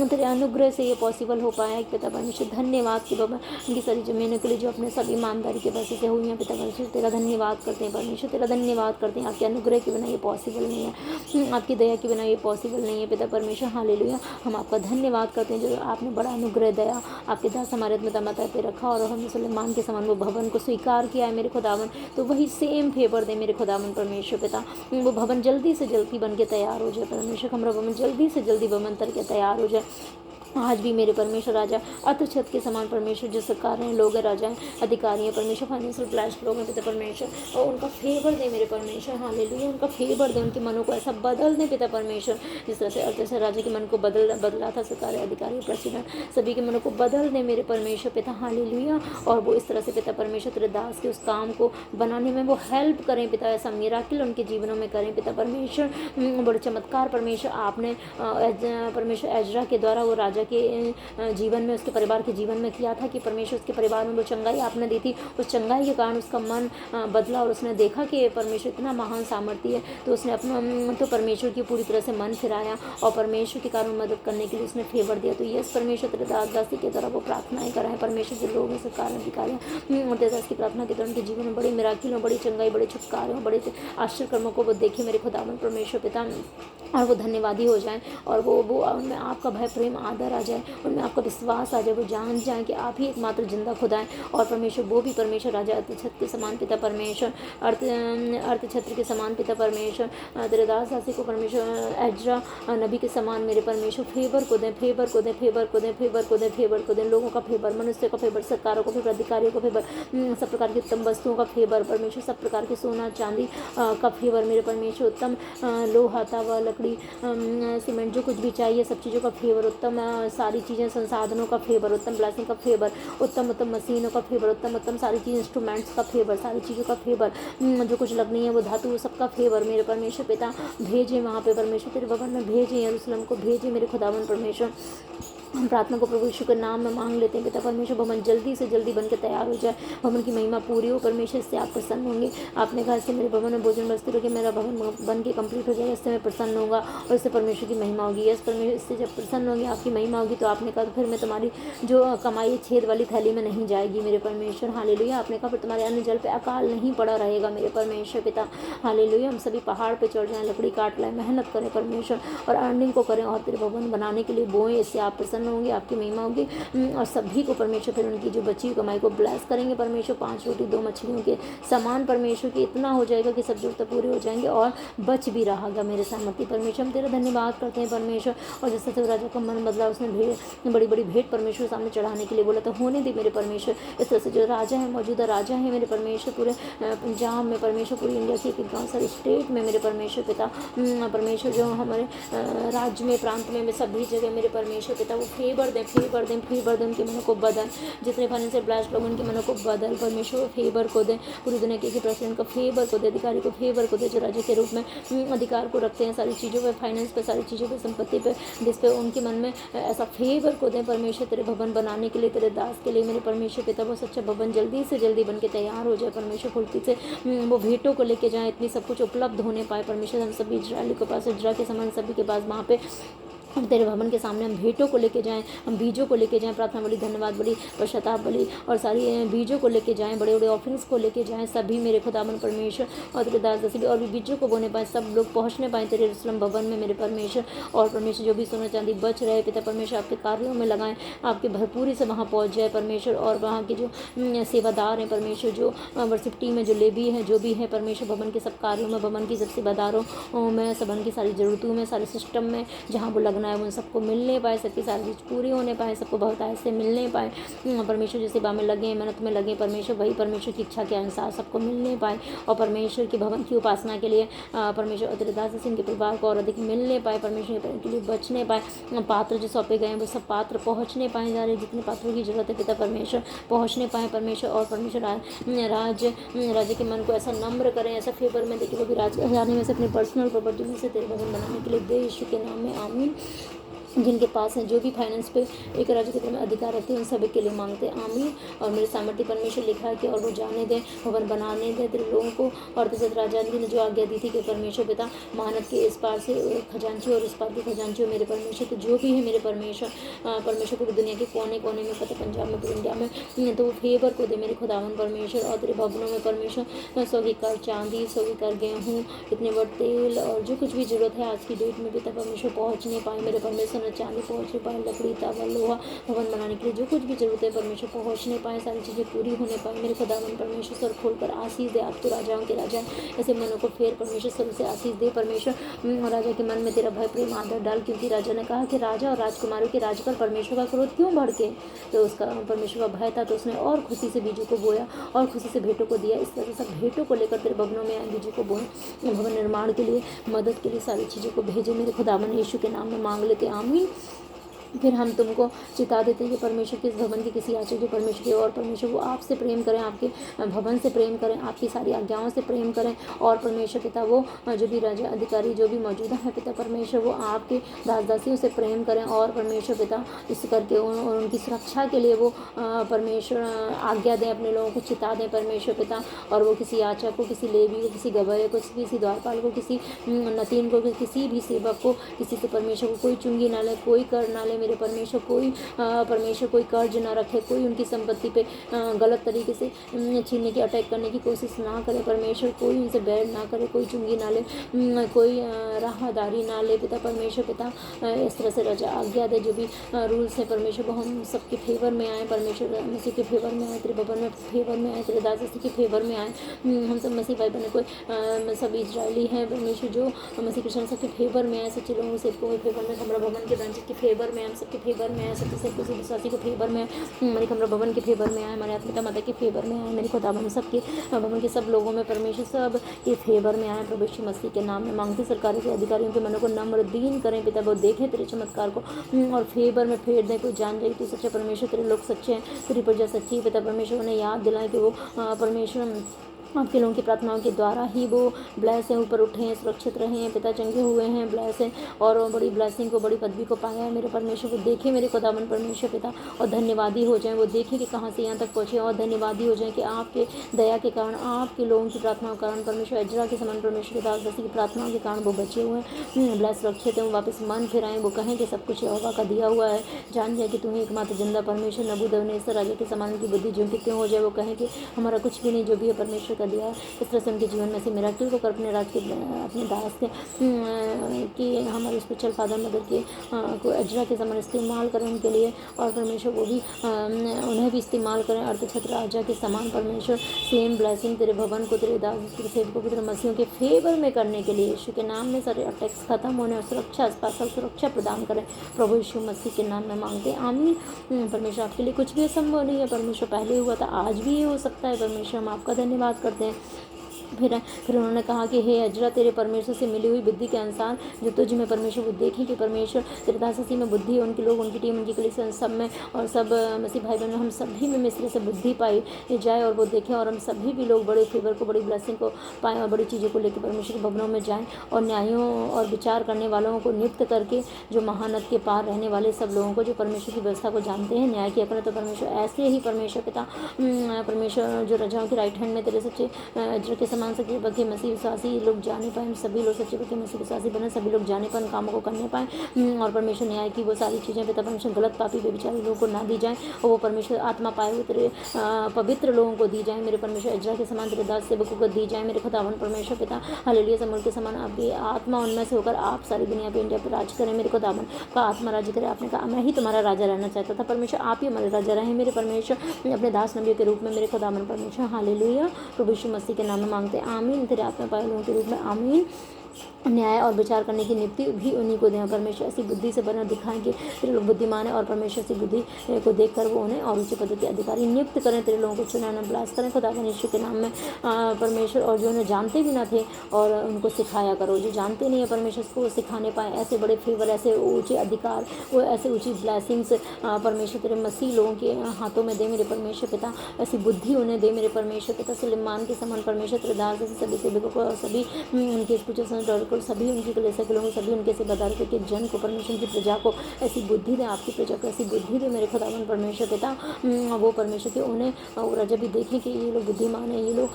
तेरे अनुग्रह से ये पॉसिबल हो पाया है पिता परमेश्वर। धन्यवाद कि भवन की सारी जमीनों के लिए जो अपने सब ईमानदारी के वजह से हुई हैं पिता परमेश्वर, तेरा धन्यवाद करते हैं परमेश्वर, तेरा धन्यवाद करते हैं। आपके अनुग्रह के बिना ये पॉसिबल नहीं है, आपकी दया के बिना ये पॉसिबल नहीं है पिता परमेश्वर। हालेलुया, हम आपका धन्यवाद करते हैं जो आपने बड़ा अनुग्रह दया आपके दास हमारे माता पे रखा, और हमने सुलेमान के समान वो भवन को स्वीकार किया है मेरे खुदावन। तो वही सेम फेवर दे मेरे खुदावन परमेश्वर पिता, वो भवन जल्दी से जल्दी बन के तैयार हो जाए परमेश्वर। हमारा भवन जल्दी से जल्दी भवन तर के तैयार हो जाए। आज भी मेरे परमेश्वर राजा अर्थछत के समान परमेश्वर, जो सरकार हैं, लोग हैं, राजा हैं, अधिकारी हैं परमेश्वर, फाइनेंशियल ब्लेस्ड लोग हैं पिता परमेश्वर, और उनका फेवर दे मेरे परमेश्वर। हालेलुया, उनका फेवर दे, उनके मनों को ऐसा बदल दे पिता परमेश्वर, जिस तरह से अर्थछत राजा के मन को बदला था सरकार, अधिकारी, प्रेसिडेंट, सभी के मनों को बदल दे मेरे परमेश्वर पिता। हालेलुया, और वो इस तरह से पिता परमेश्वर तेरे दास के उस काम को बनाने में वो हेल्प करें पिता, ऐसा मिराकिल उनके जीवनों में करें पिता परमेश्वर। बड़े चमत्कार परमेश्वर आपने परमेश्वर एज्रा के द्वारा वो राजा के जीवन में, उसके परिवार के जीवन में किया था, कि परमेश्वर उसके परिवार में वो चंगाई आपने दी थी। उस चंगाई के कारण उसका मन बदला, और उसने देखा कि परमेश्वर इतना महान सामर्थ्य है, तो उसने अपना तो परमेश्वर की पूरी तरह से मन फिराया, और परमेश्वर के कारण मदद करने के लिए उसने फेवर दिया। तो यस परमेश्वर तेरे दास दासी के द्वारा वो प्रार्थनाएं कराएं परमेश्वर, जो लोग हैं सरकार अधिकारी तेरे दास की प्रार्थना के द्वारा उनके जीवन में बड़ी मिराकिल हो, बड़ी चंगाई, बड़े छुटकारे हो, बड़े आश्चर्य कर्मों को वो देखे मेरे खुदावन परमेश्वर पिता, और वो धन्यवादी हो जाएं, और वो उनमें आपका भय, प्रेम, आदर आ जाए, उनमें आपका विश्वास आ जाए, वो जान जाएं कि आप ही एकमात्र जिंदा खुदा हैं। और परमेश्वर वो भी परमेश्वर राजा अर्थछत्र के समान पिता परमेश्वर, अर्थछत्र के समान पिता परमेश्वर, तेरे दास दासी को परमेश्वर एज्रा नबी के समान मेरे परमेश्वर फेवर को दें, फेवर को दें, फेवर को दें, फेवर को दें, फेवर को दें, लोगों का फेवर, मनुष्य का फेवर, सरकारों का फेवर, अधिकारियों का फेवर, सब प्रकार की उत्तम वस्तुओं का फेवर परमेश्वर, सब प्रकार के सोना चांदी का फेवर मेरे परमेश्वर, उत्तम लोहा तावा लकड़ी सीमेंट जो कुछ भी चाहिए सब चीज़ों का फेवर, उत्तम सारी चीज़ें संसाधनों का फेवर, उत्तम ब्लेसिंग का फेवर, उत्तम उत्तम मशीनों का फेवर, उत्तम उत्तम सारी चीज़ इंस्ट्रूमेंट्स का फेवर, सारी चीज़ों का फेवर, जो कुछ लगनी है वो धातु सबका फेवर मेरे परमेश्वर पिता भेजे वहाँ पे परमेश्वर, तेरे भवन में भेजे, यरूशलेम को भेजे मेरे खुदावन परमेश्वर। हम प्रार्थना को प्रभु यीशु के नाम में मांग लेते हैं पिता परमेश्वर, भवन जल्दी से जल्दी बन के तैयार हो जाए, भवन की महिमा पूरी हो परमेश्वर, इससे आप प्रसन्न होंगे। आपने कहा इससे मेरे भवन में भोजन बस्ती रखे, मेरा भवन बन के कंप्लीट हो जाए, इससे मैं प्रसन्न होगा और इससे परमेश्वर की महिमा होगी। यस परमेश्वर, इससे जब प्रसन्न होगी आपकी महिमा होगी, तो आपने कहा तो फिर मैं तुम्हारी जो कमाई छेद वाली थैली में नहीं जाएगी मेरे परमेश्वर। हालेलुया, आपने कहा फिर तुम्हारे अन्न जल पे अकाल नहीं पड़ा रहेगा मेरे परमेश्वर पिता। हालेलुया, हम सभी पहाड़ पे चढ़ जाएं, लकड़ी काट लाएं, मेहनत करें परमेश्वर, और अर्निंग को करें, और तेरे भवन बनाने के लिए बोएं, इससे आप प्रसन्न होंगे, आपकी महिमा होगी, और सभी को परमेश्वर फिर उनकी जो बची कमाई को ब्लेस करेंगे परमेश्वर। 5 रोटी 2 मछलियों के समान परमेश्वर की इतना हो जाएगा कि सब जरूरतें पूरी हो जाएंगे, और बच भी रहेगा मेरे सामर्थ्य परमेश्वर। हम तेरा धन्यवाद करते हैं परमेश्वर। और जैसे तो राजा का मन बदला, उसने बड़ी बड़ी भेंट परमेश्वर सामने चढ़ाने के लिए बोला, तो होने दे मेरे परमेश्वर। इस तरह से जो राजा है, मौजूदा राजा है मेरे परमेश्वर, पूरे पंजाब में परमेश्वर, पूरी इंडिया के गाँव सारे स्टेट में मेरे परमेश्वर पिता परमेश्वर, जो हमारे राज्य में, प्रांत में सभी जगह मेरे परमेश्वर पिता वो फेवर दें, फेवर दें, फेवर दें, उनके मनों को बदल। जितने फाइनेंशियल ब्लास्ट लोग उनके मनों को बदल परमेश्वर, फेवर को दें। पूरी दुनिया के प्रेसिडेंट को फेवर को दे, अधिकारी को फेवर को दे, जो राज्य के रूप में अधिकार को रखते हैं सारी चीज़ों पे, फाइनेंस पे, सारी चीज़ों पे, संपत्ति पे, जिस पे उनके मन में ऐसा फेवर को दें परमेश्वर, तेरे भवन बनाने के लिए, तेरे दास के लिए मेरे परमेश्वर पिता वो सच्चा भवन जल्दी से जल्दी बन के तैयार हो जाए परमेश्वर। फुर्ती से वो भेंटों को लेके जाए, इतनी सब कुछ उपलब्ध होने पाए परमेश्वर। हम सभी इजराइली के पास, इजरा के समान सभी के पास वहाँ पे हम तेरे भवन के सामने हम भेंटों को लेके जाएं, हम बीजों को लेके जाएं, प्रार्थना बलि, धन्यवाद बलि और शताब बलि और सारी बीजों को लेके जाएं, बड़े बड़े ऑफरिंग्स को लेके जाएं, सभी मेरे खुदावन परमेश्वर और तेरे दास दासी और भी बीजों को बोने पाए, सब लोग पहुंचने पाए तेरे यरूशलेम भवन में मेरे परमेश्वर। और परमेश्वर जो भी सोना चांदी बच रहे पिता परमेश्वर आपके कार्यों में लगाएं, आपके भरपूरी से वहाँ पहुँच जाए परमेश्वर। और वहाँ के जो सेवादार हैं परमेश्वर, जो वर्शिप टीम में जो लेबी है, जो भी है परमेश्वर, भवन के सब कार्यों में, भवन की सब सेवादारों में, भवन की सारी ज़रूरतों में, सारे सिस्टम में जहाँ वो लगना है उन सबको मिलने पाए, सबकी सारी चीज़ पूरी होने पाए, सबको बहुत ऐसे मिलने पाए परमेश्वर। जो सेवा में लगे, मेहनत में लगे परमेश्वर, वही परमेश्वर की इच्छा के अनुसार सबको मिलने पाए और परमेश्वर के भवन की उपासना के लिए परमेश्वर तेरे दास सिंह के परिवार को और अधिक मिलने पाए परमेश्वर के लिए बचने पाए। पात्र जो सौंपे गए हैं वो सब पात्र पहुँचने पाए जा रहे, जितने पात्रों की जरूरत है पिता परमेश्वर पहुँचने पाए परमेश्वर। और परमेश्वर राज्य के मन को ऐसा नम्र करें, ऐसा फेवर में देखिए वो भी राजघराने में से अपनी पर्सनल प्रॉपर्टी में से तेरे भवन बनाने के लिए दे, यीशु के नाम में आमीन। जिनके पास हैं, जो भी फाइनेंस पे एक राज्य के में अधिकार रखते हैं, उन सभी के लिए मांगते हैं आमीन। और मेरे सामर्थ्य परमेश्वर लिखा है कि और वो जाने दें, भवन बनाने दें तेरे लोगों को। और तेरे राजा ने जो आज्ञा दी थी कि परमेश्वर पिता मानव के इस पार से खजांची और इस पार के खजांची मेरे परमेश्वर, तो जो भी है मेरे परमेश्वर पूरी दुनिया के कोने कोने में, पता पंजाब में, पूरी इंडिया में, तो वो फेवर को दे मेरे खुदावन परमेश्वर। और तेरे भवनों में परमेश्वर 100 की कर चांदी, 100 की कर गेहूँ, इतने बड़ तेल और जो कुछ भी जरूरत है आज की डेट में पिता परमेश्वर पहुँचने पाए मेरे परमेश्वर। चांदी पहुँचने पाए, लकड़ी, तावा, लोहा, भवन बनाने के लिए जो कुछ भी जरूरत है परमेश्वर पहुँचने पाए, सारी चीज़ें पूरी होने पाए मेरे खुदावन परमेश्वर। सर खोलकर आशीष दे, आप तो राजाओं के राजा ऐसे मनों को फेर परमेश्वर सर से आशीष दे परमेश्वर। राजा के मन में तेरा भय प्रेम आदर डाल, क्योंकि राजा ने कहा कि राजा और राजकुमारों के राज पर परमेश्वर का क्रोध क्यों भड़के। तो उसका परमेश्वर का भय था, तो उसने और खुशी से बीजों को बोया और खुशी से भेंटों को दिया। इस तरह से सब भेंटों को लेकर तेरे भवनों में आए, बीजों को बोए, भवन निर्माण के लिए, मदद के लिए सारी चीज़ों को भेजे मेरे खुदावन यीशु के नाम में मांग लेते आमीन। फिर हम तुमको चिता देते हैं कि परमेश्वर किस भवन के किसी याचक जो परमेश्वर की और परमेश्वर वो आपसे प्रेम करें, आपके भवन से प्रेम करें, आपकी सारी आज्ञाओं से प्रेम करें। और परमेश्वर पिता वो जो भी राजा अधिकारी जो भी मौजूदा है पिता परमेश्वर, वो आपके दास दासियों से प्रेम करें। और परमेश्वर पिता इस करके उनकी सुरक्षा के लिए वो परमेश्वर आज्ञा दें, अपने लोगों को चिता दें परमेश्वर पिता। और वो किसी याचक को, किसी लेवी को, किसी गवाह को, किसी द्वारपाल को, किसी नतीन को, किसी भी सेवक को, किसी से परमेश्वर को कोई चुंगी ना ले, कोई कर ना ले मेरे परमेश्वर। कोई परमेश्वर कोई कर्ज ना रखे, कोई उनकी संपत्ति पे गलत तरीके से छीनने की, अटैक करने की कोशिश ना करे परमेश्वर। कोई उनसे बैर ना करे, कोई चुंगी ना ले, कोई राहदारी ना ले पिता परमेश्वर पिता। इस तरह से राजा आज्ञा दे, जो भी रूल्स है परमेश्वर वो हम सबके फेवर में आए परमेश्वर, मसीह के फेवर में आए, तेरे भवन में फेवर में आए, तेरे दास के फेवर में आए। हम सब मसीह भाई बने, कोई सब इजरायली हैं परमेश्वर जो मसीह कृष्ण सबके फेवर में आए, सच्चे लोगों से कोई फेवर में, हमारा भवन के ब्रांचेस के फेवर में, हम सबके फेवर में आए, सच्चे से किसी विश्वासी को फेवर में, हमारे कमरा भवन के फेवर में आए, हमारे आत्मिका माता के फेवर में आए, मेरे खुदा हम सबके भवन के सब लोगों में परमेश्वर सब के फेवर में आए प्रभु यीशु मसीह के नाम में मांगते। सरकारी के अधिकारियों के मनों को नम्र दीन करें पिता, वो देखें तेरे चमत्कार को और फेवर में फेर दें, कोई जान जाए तो सच्चे परमेश्वर, तेरे लोग सच्चे हैं, तेरी प्रजा सच्ची है पिता परमेश्वर। उन्हें याद दिलाए कि वो परमेश्वर आपके लोगों की प्रार्थनाओं के द्वारा ही वो ब्लेस हैं, ऊपर उठे हैं, सुरक्षित रहे हैं पिता, चंगे हुए हैं, ब्लेस हैं और बड़ी ब्लेसिंग को, बड़ी पदवी को पाया है मेरे परमेश्वर। वो देखें मेरे खुदावन परमेश्वर पिता और धन्यवादी हो जाएं, वो देखें कि कहाँ से यहाँ तक पहुँचे और धन्यवादी हो जाएं कि आपके दया के कारण, आपके लोगों की प्रार्थनाओं के कारण परमेश्वर, अजरा के समान परमेश्वर के दास दासी की प्रार्थनाओं के कारण वो बचे हुए हैं, ब्लेस सुरक्षित हैं, वो वापस मन फिर आएँ, वो कहें कि सब कुछ यहोवा का दिया हुआ है, जान जाए कि तुम्हें एकमात्र जिंदा परमेश्वर नबूदनेस्तर राजा के समान की बुद्धि जो कितने हो जाए, वो कहें कि हमारा कुछ भी नहीं, जो भी है परमेश्वर का दिया है। इस तरह से उनके जीवन में से मिराकिल को कर अपने राज के, अपने दास के कि हमारे स्पिरिचुअल फादर मदर के को अजरा के समान इस्तेमाल करें उनके लिए और परमेश्वर वो भी उन्हें भी इस्तेमाल करें अर्धछत्र राजा के समान परमेश्वर। सेम ब्लेसिंग तेरे भवन को, तेरे दास के सेवकों को, तेरे मसीहों के फेवर में करने के लिए यीशु के नाम में सारे अटैक्स खत्म होने और सुरक्षा, अस्पताल सुरक्षा प्रदान करें प्रभु यीशु मसीह के नाम में मांगते हैं आमीन। परमेश्वर आपके लिए कुछ भी असंभव नहीं है परमेश्वर, पहले हुआ था आज भी ये हो सकता है परमेश्वर। हम आपका धन्यवाद करते हैं फिर उन्होंने कहा कि हे अजरा, तेरे परमेश्वर से मिली हुई बुद्धि के अनुसार जो तुझ में परमेश्वर को देखें कि परमेश्वर तेरे दास मसीह में बुद्धि है, उनके लोग, उनकी टीम, उनकी कलीसिया सब में और सब मसीह भाई बहनों हम सभी में मिस्र से बुद्धि पाई जाए और वो देखें और हम सभी भी लोग बड़े फेवर को, बड़ी ब्लेसिंग को पाएँ और बड़ी चीज़ों को लेकर परमेश्वर के भवनों में जाएँ और न्यायों और विचार करने वालों को नियुक्त करके जो महानद के पार रहने वाले सब लोगों को जो परमेश्वर की व्यवस्था को जानते हैं न्याय किया करें। तो परमेश्वर ऐसे ही परमेश्वर पिता परमेश्वर जो राजाओं के राइट हैंड में तेरे सच्चे अजर के समान सच्चे बल्कि मसीह विश्वासी लोग जाने पाए, सभी लोग सच्चे बल्कि मसीह विश्वासी बने, सभी लोग जाने पर उन कामों को करने पाएँ और परमेश्वर न्याय की वो सारी चीज़ें पिता परमेश्वर गलत पापी बेचारे लोगों को ना दी जाएँ और वो परमेश्वर आत्मा पाए हुए तेरे पवित्र लोगों को दी जाए। मेरे परमेश्वर अजरा के समान तेरे दास सेवकों को दी जाए। मेरे खुदावन परमेश्वर पिता हालेलुया, समूल के समान आपकी आत्मा उनमें से होकर आप सारी दुनिया पे, इंडिया पे राज करें। मेरे खुदावन का आत्मा राज्य करे। आपने कहा मैं ही तुम्हारा राजा रहना चाहता था, परमेश्वर आप ही हमारे राजा रहे। मेरे परमेश्वर अपने दास नबियों के रूप में मेरे खुदावन परमेश्वर हालेलुया प्रभु यीशु मसीह के नाम में मांगते हैं, आमीन। तेरे आत्मा पाए लोगों के रूप में आमीन। न्याय और विचार करने की नियुक्ति भी उन्हीं को दें। परमेश्वर ऐसी बुद्धि से बना दिखाएं कि तेरे लोग बुद्धिमान है और परमेश्वर से बुद्धि को देखकर वो उन्हें और ऊंचे पद के अधिकारी नियुक्त करें। तेरे लोगों को चुनाना ब्लास करें खुदा यीशु के नाम में परमेश्वर। और जो उन्हें जानते भी ना थे और उनको सिखाया करो, जो जानते नहीं है परमेश्वर को सिखाने पाए। ऐसे बड़े फेवर, ऐसे ऊँचे अधिकार, वो ऐसे ऊँची ब्लैसिंग्स परमेश्वर तेरे मसीह लोगों के हाथों में दे मेरे परमेश्वर पिता। ऐसी बुद्धि उन्हें दे मेरे परमेश्वर पिता। सुलेमान के समान परमेश्वर तेरे दास सभी सेवकों को, सभी उनके को, सभी उनकी कलीसिया के लोगों, सभी उनके सेवादार के जन को, परमेश्वर की प्रजा को ऐसी बुद्धि दे, आपकी प्रजा को ऐसी बुद्धि दे मेरे खुदावन परमेश्वर पिता। वो परमेश्वर के उन्हें राजा भी देखें कि ये लोग बुद्धिमान हैं, ये लोग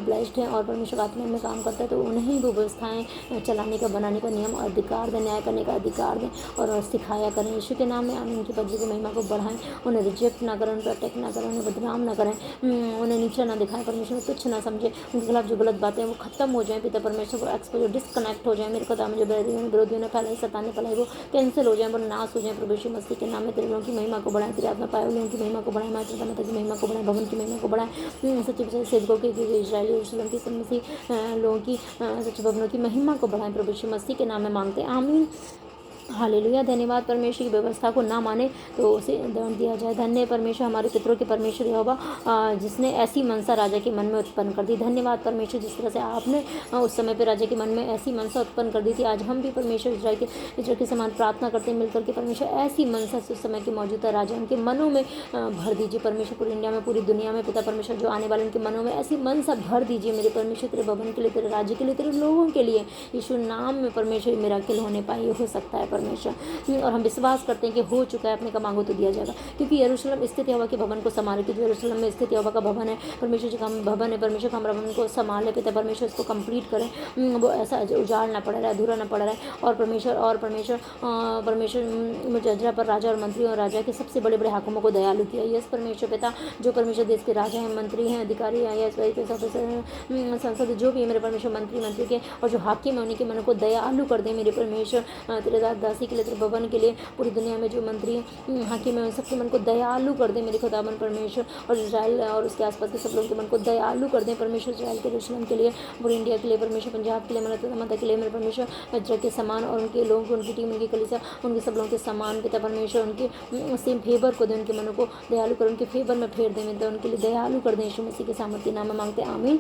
ब्लेस्ड हैं और परमेश्वर आत्मा में काम करता है, तो उन्हें ही वो व्यवस्थाएं चलाने का, बनाने का नियम अधिकार दें, न्याय करने का अधिकार दें और सिखाया करें। यीशु के नाम में आमीन। उनकी पद की महिमा को बढ़ाएं, उन्हें रिजेक्ट ना करें, उनको अटैक ना करें, उन्हें बदनाम ना करें, उन्हें नीचा ना दिखाएं, परमेश्वर तुच्छ ना समझे, उनके खिलाफ जो गलत बातें हैं वो खत्म हो जाए पिता परमेश्वर, वो एक्सपोज डिस्कनेक्ट हो जाए मेरे खुदा में। जो विरोधियों ने फैलाई, सताने फैलाई, वो कैंसिल हो जाए, वो नाश हो जाए प्रभु यीशु मसीह के नाम में। तेरे लोगों की महिमा को बढ़ाएं, तेरे आत्मा पाए लोगों की महिमा को बढ़ाएं, माता की महिमा को बढ़ाएं, भवन की महिमा को बढ़ाएं, सच्चे सेवकों के इजराइली यरूशलेम की मसीह लोगों की सच्चे भवनों की महिमा को बढ़ाएं प्रभु यीशु मसीह के नाम में मांगते हैं, आमीन। हालेलुया। धन्यवाद परमेश्वर की व्यवस्था को ना माने तो उसे दंड दिया जाए। धन्य परमेश्वर हमारे पितरों के परमेश्वर यहोवा जिसने ऐसी मनसा राजा के मन में उत्पन्न कर दी। धन्यवाद परमेश्वर जिस तरह से आपने उस समय पे राजा के मन में ऐसी मनसा उत्पन्न कर दी थी, आज हम भी परमेश्वर इजराइल के समान प्रार्थना करते हैं मिलकर के परमेश्वर ऐसी मनसा उस समय के मौजूदा राजा उनके मनों में भर दीजिए परमेश्वर। पूरी इंडिया में, पूरी दुनिया में पिता परमेश्वर जो आने वाले उनके मनों में ऐसी मनसा भर दीजिए मेरे परमेश्वर, तेरे भवन के लिए, तेरे राज्य के लिए, तेरे लोगों के लिए। यीशु नाम में परमेश्वर मिराकिल होने पाए हो सकता है परमेश्वर, और हम विश्वास करते हैं कि हो चुका है। अपने का मांगो तो दिया जाएगा, क्योंकि यरूशलेम स्थित यहोवा के भवन को संभाले, कि जो यरूशलेम में स्थित यहोवा का भवन है परमेश्वर जी का भवन है, परमेश्वर का भवन को संभाले पिता परमेश्वर, इसको कंप्लीट करें, वो ऐसा उजाड़ ना पड़ रहा है, अधूरा ना पड़ रहा है। और परमेश्वर मुझे अजरा पर राजा और मंत्री और राजा के सबसे बड़े बड़े हाकिमों को दयालु किया। यस परमेश्वर पिता, जो परमेश्वर देश के राजा हैं, मंत्री हैं, अधिकारी हैं, यस संसद जो भी है मेरे परमेश्वर, मंत्री के और जो हाकिम है उन्हीं के मन को दयालु कर दे मेरे परमेश्वर। तेरे दासी के लिए, तेरे भवन के लिए, पूरी दुनिया में जो मंत्री हाकिम है उन सबके मन को दयालु कर दे मेरे खुदावन परमेश्वर। और इजराइल और उसके आसपास के सब लोगों के मन को दयालु कर दे परमेश्वर। इजराइल के यरूशलेम के लिए, पूरी इंडिया के लिए परमेश्वर, पंजाब के लिए, माता के लिए मेरे परमेश्वर, अजरा के समान और उनके लोगों को, उनकी टीम, उनकी कलीसिया, उनके सब लोगों के समान पिता परमेश्वर, उनके सेम फेवर को दे, उनके मनों को दयालु कर, उनके फेवर में फेर दे मेरे, उनके लिए दयालु कर दे यीशु मसीह के सामर्थ्य नाम में मांगते आमीन।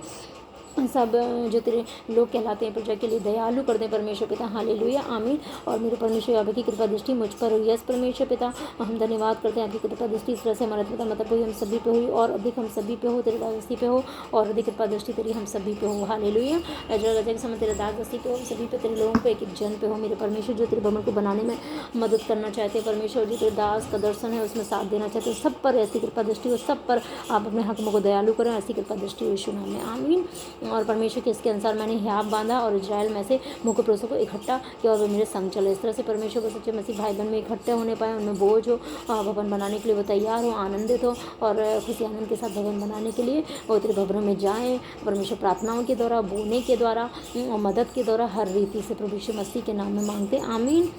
सब जो तेरे लोग कहलाते हैं प्रजा के लिए दयालु कर दें परमेश्वर पिता, हालेलुया आमीन। और मेरे परमेश्वर आपकी कृपा दृष्टि मुझ पर हुई। यस परमेश्वर पिता, हम धन्यवाद करते हैं आपकी कृपा दृष्टि इस तरह से हमारे पिता मतलब हुई, हम सभी पे हुई और अधिक हम सभी पे हो, तेरे दासती पे हो और अधिक कृपा दृष्टि तेरी हम सभी पे हो, हालेलुया। राजा के समय तेरे दासती पे हो, सभी पे, तेरे लोगों पे, एक एक जन पे हो मेरे परमेश्वर, जो तेरे भवन को बनाने में मदद करना चाहते हैं परमेश्वर, जो तेरे दास का दर्शन है उसमें साथ देना चाहते हैं, सब पर ऐसी कृपा दृष्टि हो, सब पर आप अपने हकमों को दयालु करें, ऐसी कृपा दृष्टि यीशु नाम में आमीन। और परमेश्वर के के अनुसार मैंने हियाब बांधा और इजराइल में से मुख्य पुरुषों को इकट्ठा किया और वे मेरे संग चले। इस तरह से परमेश्वर को सच्चे मसीह भाई बहन में इकट्ठे होने पाए, उनमें बोझ हो, भवन बनाने के लिए वो तैयार हो, आनंदित हो और खुशी आनंद के साथ भवन बनाने के लिए वो तेरे भवनों में जाएँ परमेश्वर। प्रार्थनाओं के द्वारा, बोने के द्वारा और मदद के द्वारा हर रीति से प्रभु यीशु मसीह के नाम में मांगते आमीन।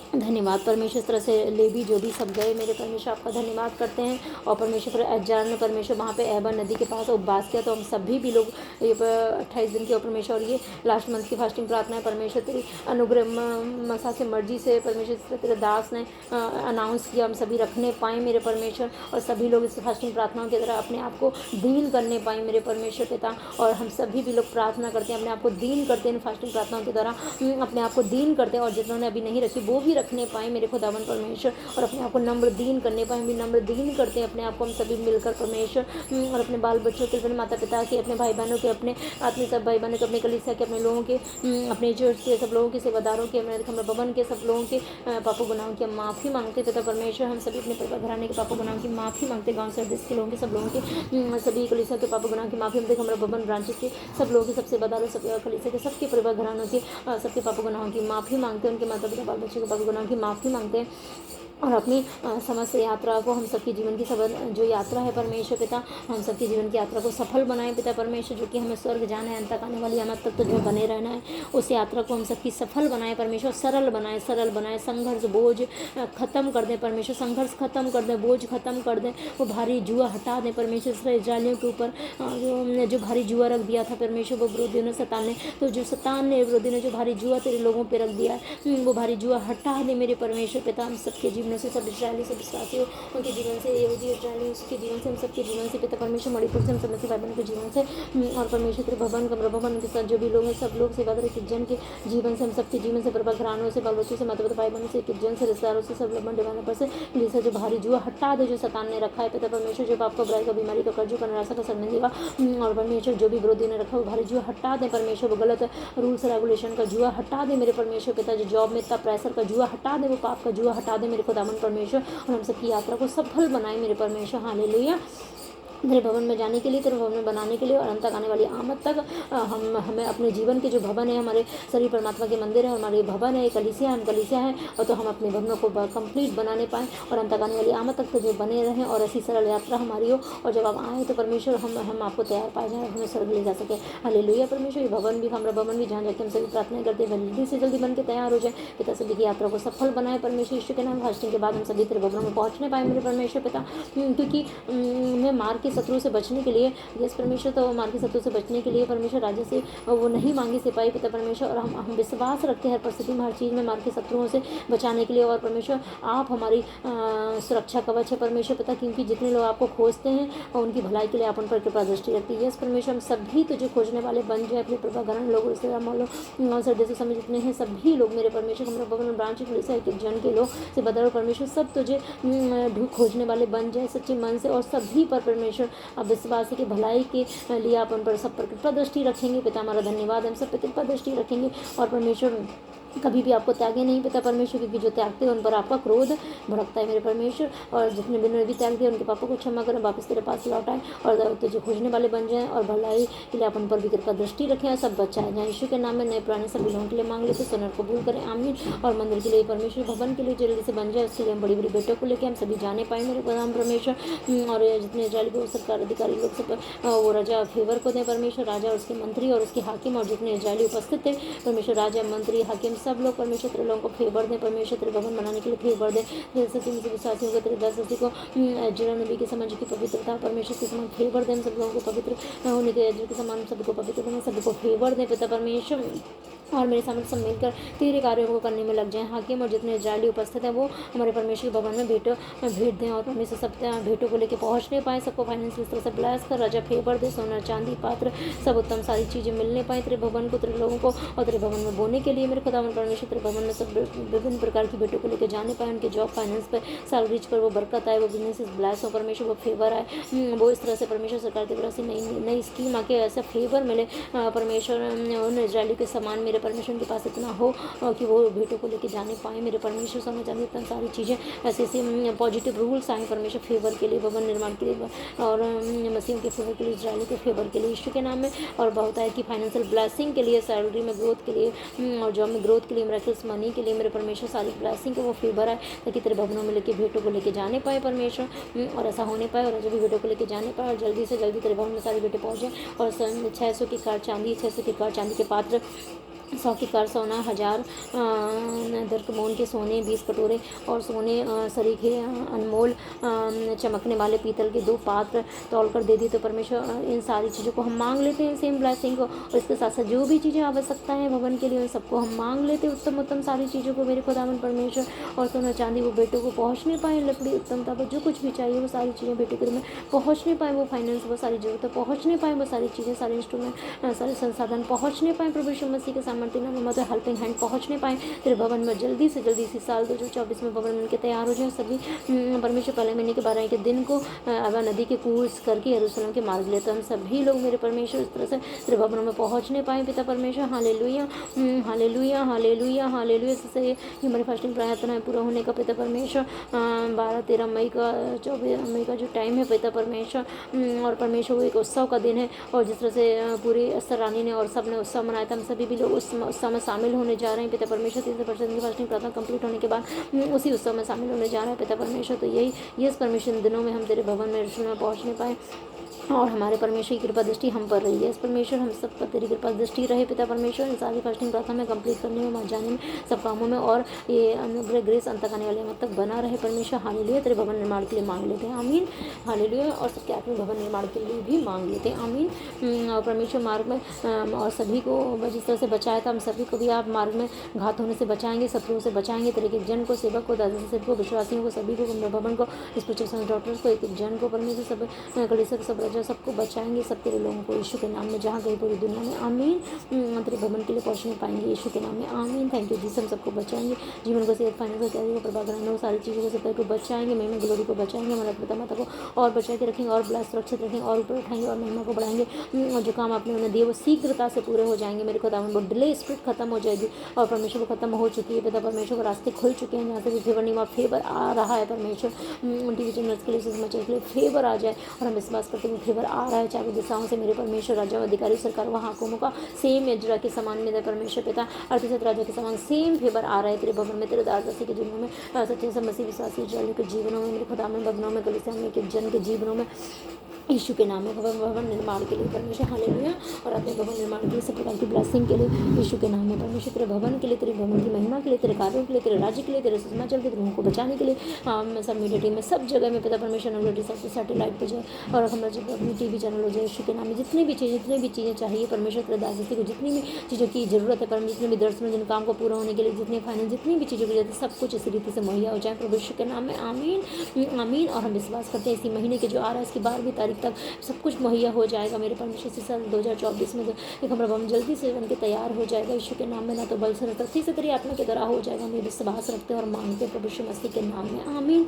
धन्यवाद परमेश्वर। इस तरह से लेवी जो भी सब गए मेरे परमेश्वर आपका धन्यवाद करते हैं। और परमेश्वर फिर एजान ने परमेश्वर वहाँ पे एबा नदी के पास उपवास किया, तो हम सभी भी लोग ये 28 दिन के और परमेश्वर और ये लास्ट मंथ की फास्टिंग प्रार्थना है परमेश्वर तेरी अनुग्रह मसा से मर्जी से परमेश्वर तेरे दास ने अनाउंस किया, हम सभी रखने पाएँ मेरे परमेश्वर। और सभी लोग इस फास्टिंग प्रार्थनाओं की तरह अपने आप को दीन करने पाएँ मेरे परमेश्वर पिता। और हम सभी भी लोग प्रार्थना करते हैं, अपने आप को दीन करते हैं फास्टिंग प्रार्थनाओं के द्वारा, अपने आप को दीन करते हैं। और जिन्होंने अभी नहीं रखी वो भी रखने पाए मेरे खुदावन परमेश्वर, और अपने आप को नम्र दीन करने पाए। भी नम्र दीन करते हैं अपने आप को हम सभी मिलकर परमेश्वर, और अपने बाल बच्चों के, अपने माता पिता के, अपने भाई बहनों के, अपने आत्मीय सब भाई बहनों के, अपने कलीसिया के, अपने लोगों के, अपने चर्च के सब लोगों के, सेवादारों के, अपने खमर भवन के सब लोगों के पापों गुनाहों की हम माफ़ी मांगते पिता परमेश्वर। हम सभी अपने परिवार घराने के पापों गुनाहों की माफ़ी मांगते, गाँव से देश के लोगों के सब लोगों के, सभी कलीसिया के पापों गुनाहों की माफ़ी हम खमर भवन ब्रांचेस के सब लोगों के, सब सेवादारों, सब कलीसिया के सबके परिवार घरानों के सबके पापों गुनाहों की माफ़ी मांगते हैं, उनके माता पिता बाल बच्चों के पापों गुनाहों की माफ़ी मांगते हैं। और अपनी समस्त यात्रा को हम सबकी जीवन की सब जो यात्रा है परमेश्वर पिता, हम सबकी जीवन की यात्रा को सफल बनाए पिता परमेश्वर, जो कि हमें स्वर्ग जाना है, अंत तक आने वाली आमद तक तो जो बने रहना है, उस यात्रा को हम सबकी सफल बनाए परमेश्वर, सरल बनाए, संघर्ष बोझ खत्म कर दें परमेश्वर, संघर्ष खत्म कर दें, बोझ खत्म कर दें, वो भारी जुआ हटा दें परमेश्वर। इस्राएलियों के ऊपर जो भारी जुआ रख दिया था परमेश्वर, वो विरोधियों ने शैतान ने, तो जो शैतान ने विरोधी ने जो भारी जुआ तेरे लोगों पर रख दिया है, वो भारी जुआ हटा दे मेरे परमेश्वर पिता। हम सबके जीवन से, सब इस्राएली, सब विश्वासियों उनके जीवन से, यहूदी इस्राएली उसके जीवन से, हम सबके जीवन से पिता परमेश्वर, मणिपुर से हम सब भाई बहनों के जीवन से, और परमेश्वर तेरे भवन कमरा भवन उनके साथ जो भी लोग हैं सब लोग सेवादार एक जन के जीवन से, हम सबके जीवन से, परिवार घरानों से, बाल बच्चों से, माता पिता भाई बहनों से, एक जन से, रिश्तेदारों से, सब लोग डिवाना पर से जैसे जो भारी जुआ हटा दे, जो शैतान ने रखा है पिता परमेश्वर, जो आपको बुराई का, बीमारी का, कर्जों का, निराशा का, सड़ने देगा, और परमेश्वर जो भी विरोधी ने रखा वो भारी जुआ हटा दे परमेश्वर, वो गलत रूल्स रेगुलेशन का जुआ हटा दे मेरे परमेश्वर पिता, जो जॉब में इतना प्रेशर का जुआ हटा दे, वो पाप का जुआ हटा दे मेरे खुदावन परमेश्वर, और हम सबकी यात्रा को सफल बनाए मेरे परमेश्वर। हालेलुया। तेरे भवन में जाने के लिए, तेरे भवन में बनाने के लिए, और अंत तक आने वाली आमद तक हमें अपने जीवन के जो भवन है, हमारे शरीर परमात्मा के मंदिर है, हमारे भवन है, कलीसिया है, हम कलीसिया है, और तो हम अपने भवनों को कंप्लीट बनाने पाएँ, और अंत तक आने वाली आमद तक तो जो बने रहें, और ऐसी सरल यात्रा हमारी हो, और जब आप आए तो परमेश्वर हम आपको तैयार पाए जाए, हमें स्वर्ग ले जा सके। हालेलुया परमेश्वर। ये भवन भी, हमारा भवन भी, जहाँ जाके हम सभी प्रार्थना करते हैं जल्दी से जल्दी बन के तैयार हो जाए पिता, सभी की यात्रा को सफल बनाए परमेश्वर यीशु के नाम। फास्टिंग के बाद हम सभी तेरे भवनों में पहुँचने पाए मेरे परमेश्वर पिता, क्योंकि मैं मार के शत्रु से बचने के लिए, यस परमेश्वर, तो मार के शत्रु से बचने के लिए परमेश्वर राजा से वो नहीं मांगी सिपाही पिता परमेश्वर, और हम विश्वास रखते हैं हर परिस्थिति में, हर चीज़ में मार के शत्रुओं से बचाने के लिए। और परमेश्वर आप हमारी सुरक्षा कवच है परमेश्वर पिता, क्योंकि जितने लोग आपको खोजते हैं और उनकी भलाई के लिए आप उन पर कृपा दृष्टि रखती है। यस परमेश्वर, हम सभी तो जो खोजने वाले बन जाए, अपने प्रभाकरण लोग, रिश्तेदार मान लो, सरदेश समय जितने हैं सभी लोग मेरे परमेश्वर, हमारे भवन ब्रांच पुलिस है, जन के लोग से बदलो परमेश्वर, सब तुझे खोजने वाले बन जाए सच्चे मन से, और सभी पर परमेश्वर अब विश्वास की भलाई के लिए आप उन पर सब पर कृपा दृष्टि रखेंगे पिता। हमारा धन्यवाद, हम सब पर कृपा दृष्टि रखेंगे, और परमेश्वर कभी भी आपको त्यागे नहीं पिता परमेश्वर, क्योंकि जो त्यागते हैं उन पर आपका क्रोध भड़कता है मेरे परमेश्वर, और जितने भी भी त्याग दिया उनके पापों को क्षमा करें, वापस तेरे पास लौटाएं, और तो जो खोजने वाले बन जाएं, और भलाई के लिए आप उन पर भी कृपा दृष्टि रखें, और सब बचाए जाएं यीशु के नाम में। नए पुराने सभी लोगों के लिए मांग लेते, सुनर कबूल करें, आमीन। और मंदिर के लिए परमेश्वर, भवन के लिए जल्दी से बन जाए, उसके लिए हम बड़ी बड़ी बेटों को लेकर हम सभी जाने पाए मेरे प्रधान परमेश्वर, और जितने इजराइल को सरकार अधिकारी लोग सब वो राजा फेवर को दें परमेश्वर, राजा और उसके मंत्री और उसके हाकिम, और जितने इजराइली उपस्थित थे परमेश्वर, राजा मंत्री हाकिम सब लोग परमेश्वर तेरे लोगों को फेवर दें परमेश्वर, तेरे भवन बनाने के लिए फेवर दें, जैसे तीन से विश्वासियों को, तेरे दस को जीरा नबी के समाज की पवित्रता परमेश्वर के समान फेवर दें, सब लोगों को पवित्र होने के अजर के समान सबको पवित्र दें, सबको फेवर दें पिता परमेश्वर, और मेरे सामने सब मिलकर तेरे कार्यों को करने में लग जाएं। हाकिम और जितने इजराइली उपस्थित हैं वो हमारे परमेश्वर के भवन में भेंट दें, और परमेश्वर सब भेंटों को लेकर पहुंचने पाए, सबको फाइनेंशियल तरह से ब्लेस कर, राजा फेवर दे, सोना चांदी पात्र सब उत्तम सारी चीज़ें मिलने पाए तेरे भवन को, तेरे लोगों को, और तेरे भवन में बोने के लिए मेरे खुदावन परमेश्वर, तेरे भवन में सब विभिन्न प्रकार की भेंटों को लेकर जाने पाए, उनके जॉब फाइनेंस पर सैलरीज पर वो बरकत आए, वो बिजनेस ब्लेस हो परमेश्वर, वो फेवर आए, वो इस तरह से परमेश्वर सरकार की तरफ से नई नई स्कीम आके ऐसा फेवर मिले परमेश्वर, उन इजराइली के समान मेरे परमेश्वर के पास इतना हो कि वो भेंटों को लेके जाने पाए मेरे परमेश्वर, समझ जाने इतना सारी चीज़ें ऐसे ऐसे पॉजिटिव रूल्स आए परमेश्वर, फेवर के लिए, भवन निर्माण के लिए, और मसीह के फेवर के लिए, इजराइली के फेवर के लिए यीशु के नाम में, और बहुत है कि फाइनेंशियल ब्लेसिंग के लिए, सैलरी में ग्रोथ के लिए, और जॉब में ग्रोथ के लिए, मिरेकल्स मनी के लिए मेरे परमेश्वर, सारी ब्लेसिंग के वो फेवर आए, ताकि तेरे भवनों में लेके भेंटों को लेके जाने पाए परमेश्वर, और ऐसा होने पाए, और जब भी भेंटों को लेके जाने पाए, और जल्दी से जल्दी तेरे भवन में सारी भेंटें पहुँचे, और 600 की कार चांदी, 600 की कार चांदी के पात्र 100 की कर सोना, 1000 दरकमोन के सोने, 20 कटोरे और सोने सरीखे अनमोल चमकने वाले पीतल के 2 पात्र तौल कर दे दिए। तो परमेश्वर इन सारी चीज़ों को हम मांग लेते हैं, सेम ब्लेसिंग को, और इसके साथ साथ जो भी चीज़ें आवश्यकता है भवन के लिए उन सबको हम मांग लेते हैं, उत्तम उत्तम सारी चीज़ों को मेरे खुदावन परमेश्वर। और सोना चांदी वो बेटों को पहुँच नहीं पाए, लकड़ी उत्तमता पर जो कुछ भी चाहिए वो सारी चीज़ें बेटों के में पहुँच नहीं पाए, वो फाइनेंस वो सारी जरूरतें पहुँच नहीं पाए, वो सारी चीज़ें सारे इंस्ट्रूमेंट सारे संसाधन पहुँच नहीं पाए प्रभु यीशु मसीह के सामर्थ्य नाम में, मतलब हेल्पिंग हैंड पहुँच नहीं पाए तेरे भवन में। जल्दी से जल्दी इसी साल 2024 में भवन मिलकर तैयार हो जाए सभी परमेश्वर। पहले महीने के 12 के दिन को अवा नदी के कूर्स करके यरूशलेम के मार्ग लेते हम सभी लोग मेरे परमेश्वर इस तरह से तेरे भवनों में पहुँच नहीं पाए पिता परमेश्वर। Hallelujah hallelujah hallelujah hallelujah. इससे ये हमारी फास्टिंग प्रार्थना है पूरा होने का पिता परमेश्वर। 12-13 मई का 24 मई का जो टाइम है पिता परमेश्वर, और परमेश्वर वो एक उत्सव का दिन है, और जिस तरह से पूरी अस्तर रानी ने और सब ने उत्सव मनाया था, हम सभी भी लोग उस उत्सव में शामिल होने जा रहे हैं पिता परमेश्वर। 300% की फास्टिंग प्रार्थना कंप्लीट होने के बाद उसी उत्सव में शामिल होने जा रहे हैं पिता परमेश्वर। तो यही यस परमेश्वर इन दिनों में हम तेरे भवन में यरूशलेम में पहुँच नहीं पाए, और हमारे परमेश्वर की कृपा दृष्टि हम पर रही है। इस परमेश्वर हम सब पर तेरी कृपा दृष्टि रहे पिता परमेश्वर, इन सारी फास्टिंग प्रार्थना में कंप्लीट करने में, जाने में, सब कामों में, और ये अनुग्रह ग्रेस अंत आने वाले मत तक बना रहे परमेश्वर। हालेलुया। तेरे भवन निर्माण के लिए मांग लेते हैं, आमीन। हालेलुया। और सबके आत्मिक भवन निर्माण के लिए भी मांग लेते हैं, आमीन। और परमेश्वर मार्ग में और सभी को जिस तरह से बचाया था, हम सभी को भी आप मार्ग में घात होने से बचाएंगे, शत्रुओं से बचाएंगे। तेरे एक जन को, सेवक को, दादा सेवक को, विश्वासियों को, सभी को, भवन को, इस प्रोटेक्शन डॉक्टर्स को, एक जन को परमेश्वर, सब कलीसिया सब राजा सबको बचाएंगे, सब तेरे लोगों को यीशु के नाम में जहाँ गए पूरी दुनिया में, आमीन। तेरे भवन के लिए पहुँच नहीं पाएंगे यीशु के नाम में, आमीन। थैंक यू जीसस, हम सबको बचाएंगे, जीवन को, सेहत, फाइनेंस, कैरियर को, प्रभाव कराने, सारी चीज़ों को, सब को बचाएंगे, महिमा ग्लोरी को बचाएंगे, हमारे पिता माता को और बचा के रखेंगे, और ब्लास सुरक्षित रखेंगे, और ऊपर उठाएंगे, और महिमा को बढ़ाएंगे, और जो काम आपने उन्हें दिए वो शीघ्रता से पूरे हो जाएंगे मेरे खुदावन। वो डिले स्पिरिट खत्म हो जाएगी, और परमेश्वर को खत्म हो चुकी है पिता परमेश्वर को, रास्ते खुल चुके हैं, जहाँ से भी फेवर नहीं फेवर आ रहा है परमेश्वर। टीवी चैनल्स के लिए, समाचार के लिए फेवर आ जाए, और हम विश्वास करते हैं फेवर आ रहा है चारों दिशाओं से मेरे परमेश्वर। राजा अधिकारी सरकार वहाँ हुकुमों का सेम यज्रा के समान मेरे परमेश्वर पिता, अर्थात राजा के समान सेम फेवर आ रहा है तेरे भवन में, तेरे दासी के जीवनों में, सच्चे से मसीह विश्वासी इस्राएलियों के जीवनों में, मेरे खुदा में भवनों में, कलीसिया में, के जन के जीवनों में, यीशु के नाम में भवन निर्माण के लिए परमेश्वर। हालेलुया। और अपने भवन निर्माण के लिए, सब प्रकार की ब्लेसिंग के लिए यीशु के नाम में परमेश्वर। तेरे भवन के लिए, तेरे भवन की महिमा के लिए, तेरे कार्यों के लिए, तेरे राज्य के लिए, तेरे समाचार के लोगों को बचाने के लिए, सब मीडिया टीम में, सब जगह में पिता परमेश्वर नगरोटी सब सैटेलाइट पर जाए, और हमारा जब अपनी टीवी चैनल हो जाए यीशु के नाम में, जितनी भी चीज़ें चाहिए परमेश्वर तेरे दासी को, जितनी भी चीज़ों की जरूरत है परमेश्वर, जितने भी दर्शन जिन काम को पूरा होने के लिए, जितने फाइनेंस, जितनी भी चीज़ों की जरूरत है, सब कुछ इसी रीति से मुहैया हो जाए प्रभु यीशु के नाम में, आमीन आमीन। और हम विश्वास करते हैं इसी महीने के जो आ रहा है इसकी 12वीं तारीख तक सब कुछ मुहैया हो जाएगा मेरे परमेश्वर। इसी साल 2024 में एक हमारा भवन जल्दी से बन के तैयार हो जाएगा यीशु के नाम में, ना तो बल से शक्ति से तेरी आत्मा के द्वारा हो जाएगा। हम विश्वास रखते हैं और मांगते हैं प्रभु यीशु मसीह के नाम में, आमीन।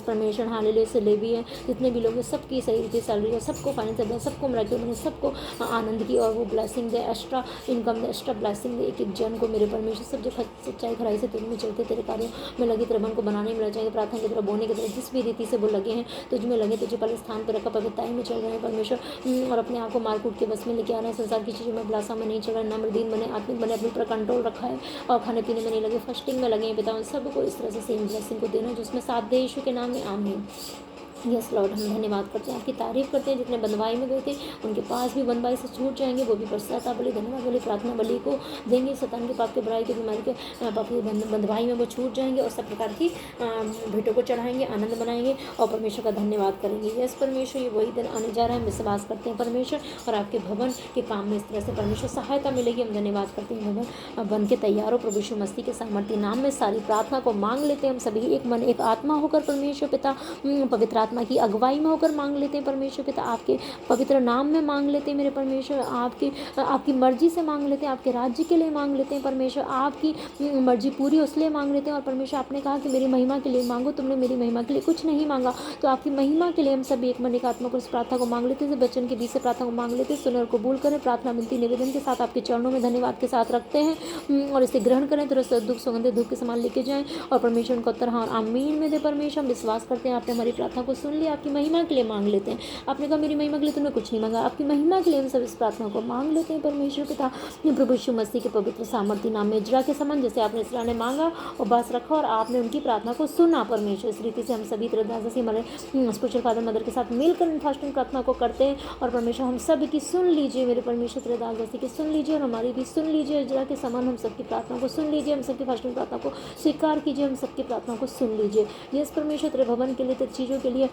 परमेश्वर हालेलुया। से ले भी है जितने भी लोग हैं सबकी सही रीति सैलरी है, सबको फाइनेंस, सबको मृत्यु बने, सबको आनंद की और वो ब्लेसिंग दे, एक्स्ट्रा इनकम दे, एक्स्ट्रा ब्लेसिंग दे, एक एक जन को मेरे परमेश्वर। सब जो सच्चाई खराई से तुझमें चलते तेरे कार्यों में लगे, तेरे मन को बनाने में लग जाएंगे, प्रार्थना की तरफ बोने की तरफ जिस भी रीति से वो लगे हैं तुझमें लगे, तुझे पहले स्थान पर रखा, पवित्रताई में चल रहे हैं परमेश्वर, और अपने आप को मारकूट के बस में लेके आ रहे हैं, संसार की चीज़ों में अभिलाषा में नहीं चल रहे हैं, नम्रदीन बने, आत्मिक बने, अपने ऊपर कंट्रोल रखा है, और खाने पीने में नहीं लगे, फास्टिंग में लगे हैं पिता। उन सबको इस तरह से सेम ब्लेसिंग को देना जिसमें साथ दे यीशु के नाम में, आमीन। यस लॉर्ड, हम धन्यवाद करते हैं, आपकी तारीफ करते हैं। जितने बंधवाई में गए थे उनके पास भी बंधवाई से छूट जाएंगे, वो भी पश्चाताप बलि, धन्यवाद बलि, प्रार्थना बलि को देंगे। शैतान के पाप के बुराई के बीमारी के पाप की बंधवाई में वो छूट जाएंगे, और सब प्रकार की भेंटों को चढ़ाएंगे, आनंद मनाएंगे, और परमेश्वर का धन्यवाद करेंगे। यस परमेश्वर, ये वही दिन आने जा रहा है, हम विश्वास करते हैं परमेश्वर, और आपके भवन के काम में इस तरह से परमेश्वर सहायता मिलेगी। हम धन्यवाद करते हैं, भवन बन के तैयार हो प्रभु यीशु मसीह के सामर्थ्य नाम में। सारी प्रार्थना को मांग लेते हैं हम सभी एक मन एक आत्मा होकर परमेश्वर पिता, पवित्र आत्मा की अगुवाई में होकर मांग लेते हैं परमेश्वर पिता, आपके पवित्र नाम में मांग लेते हैं मेरे परमेश्वर, आपकी मर्जी से मांग लेते हैं, आपके राज्य के लिए मांग लेते हैं परमेश्वर, आपकी मर्जी पूरी उसलिए मांग लेते हैं। और परमेश्वर आपने कहा कि मेरी महिमा के लिए मांगो, तुमने मेरी महिमा के लिए कुछ नहीं मांगा, तो आपकी महिमा के लिए हम सभी एक मन एक आत्मा को इस प्रार्थना को मांग लेते हैं, बच्चन के बीच से प्रार्थना को मांग लेते हैं। सुने और कबूल करें, प्रार्थना विनती निवेदन के साथ आपके चरणों में धन्यवाद के साथ रखते हैं, और इसे ग्रहण करें, तुरंत दुख सुगंधित धूप के समान लेके जाएं, और परमेश्वर को उत्तर हाँ आमीन में दे परमेश्वर। हम विश्वास करते हैं आपने हमारी प्रार्थना को सुन लिया, आपकी महिमा के लिए मांग लेते हैं। आपने कहा मेरी महिमा के लिए तुमने कुछ नहीं मांगा, आपकी महिमा के लिए हम सब इस प्रार्थना को मांग लेते हैं परमेश्वर पिता। प्रभु यीशु मसीह के पवित्र सामर्थ्य नाम में इजरा के समान जैसे आपने इसरा ने मांगा और बस रखा और आपने उनकी प्रार्थना को सुना परमेश्वर, इस रीति से हम सभी तरह दादा से हमारे स्पिरिचुअल फादर मदर के साथ मिलकर इन फास्टिंग प्रार्थना को करते हैं। और परमेश्वर हम सब की सुन लीजिए मेरे परमेश्वर तेरे दास की सुन लीजिए और हमारी भी सुन लीजिए। इजरा के समान हम सबकी प्रार्थना को सुन लीजिए, हम सबकी फास्टिंग प्रार्थना को स्वीकार कीजिए, हम सबकी प्रार्थना को सुन लीजिए। यस परमेश्वर तेरे भवन के लिए, तेरे चीज़ों के लिए,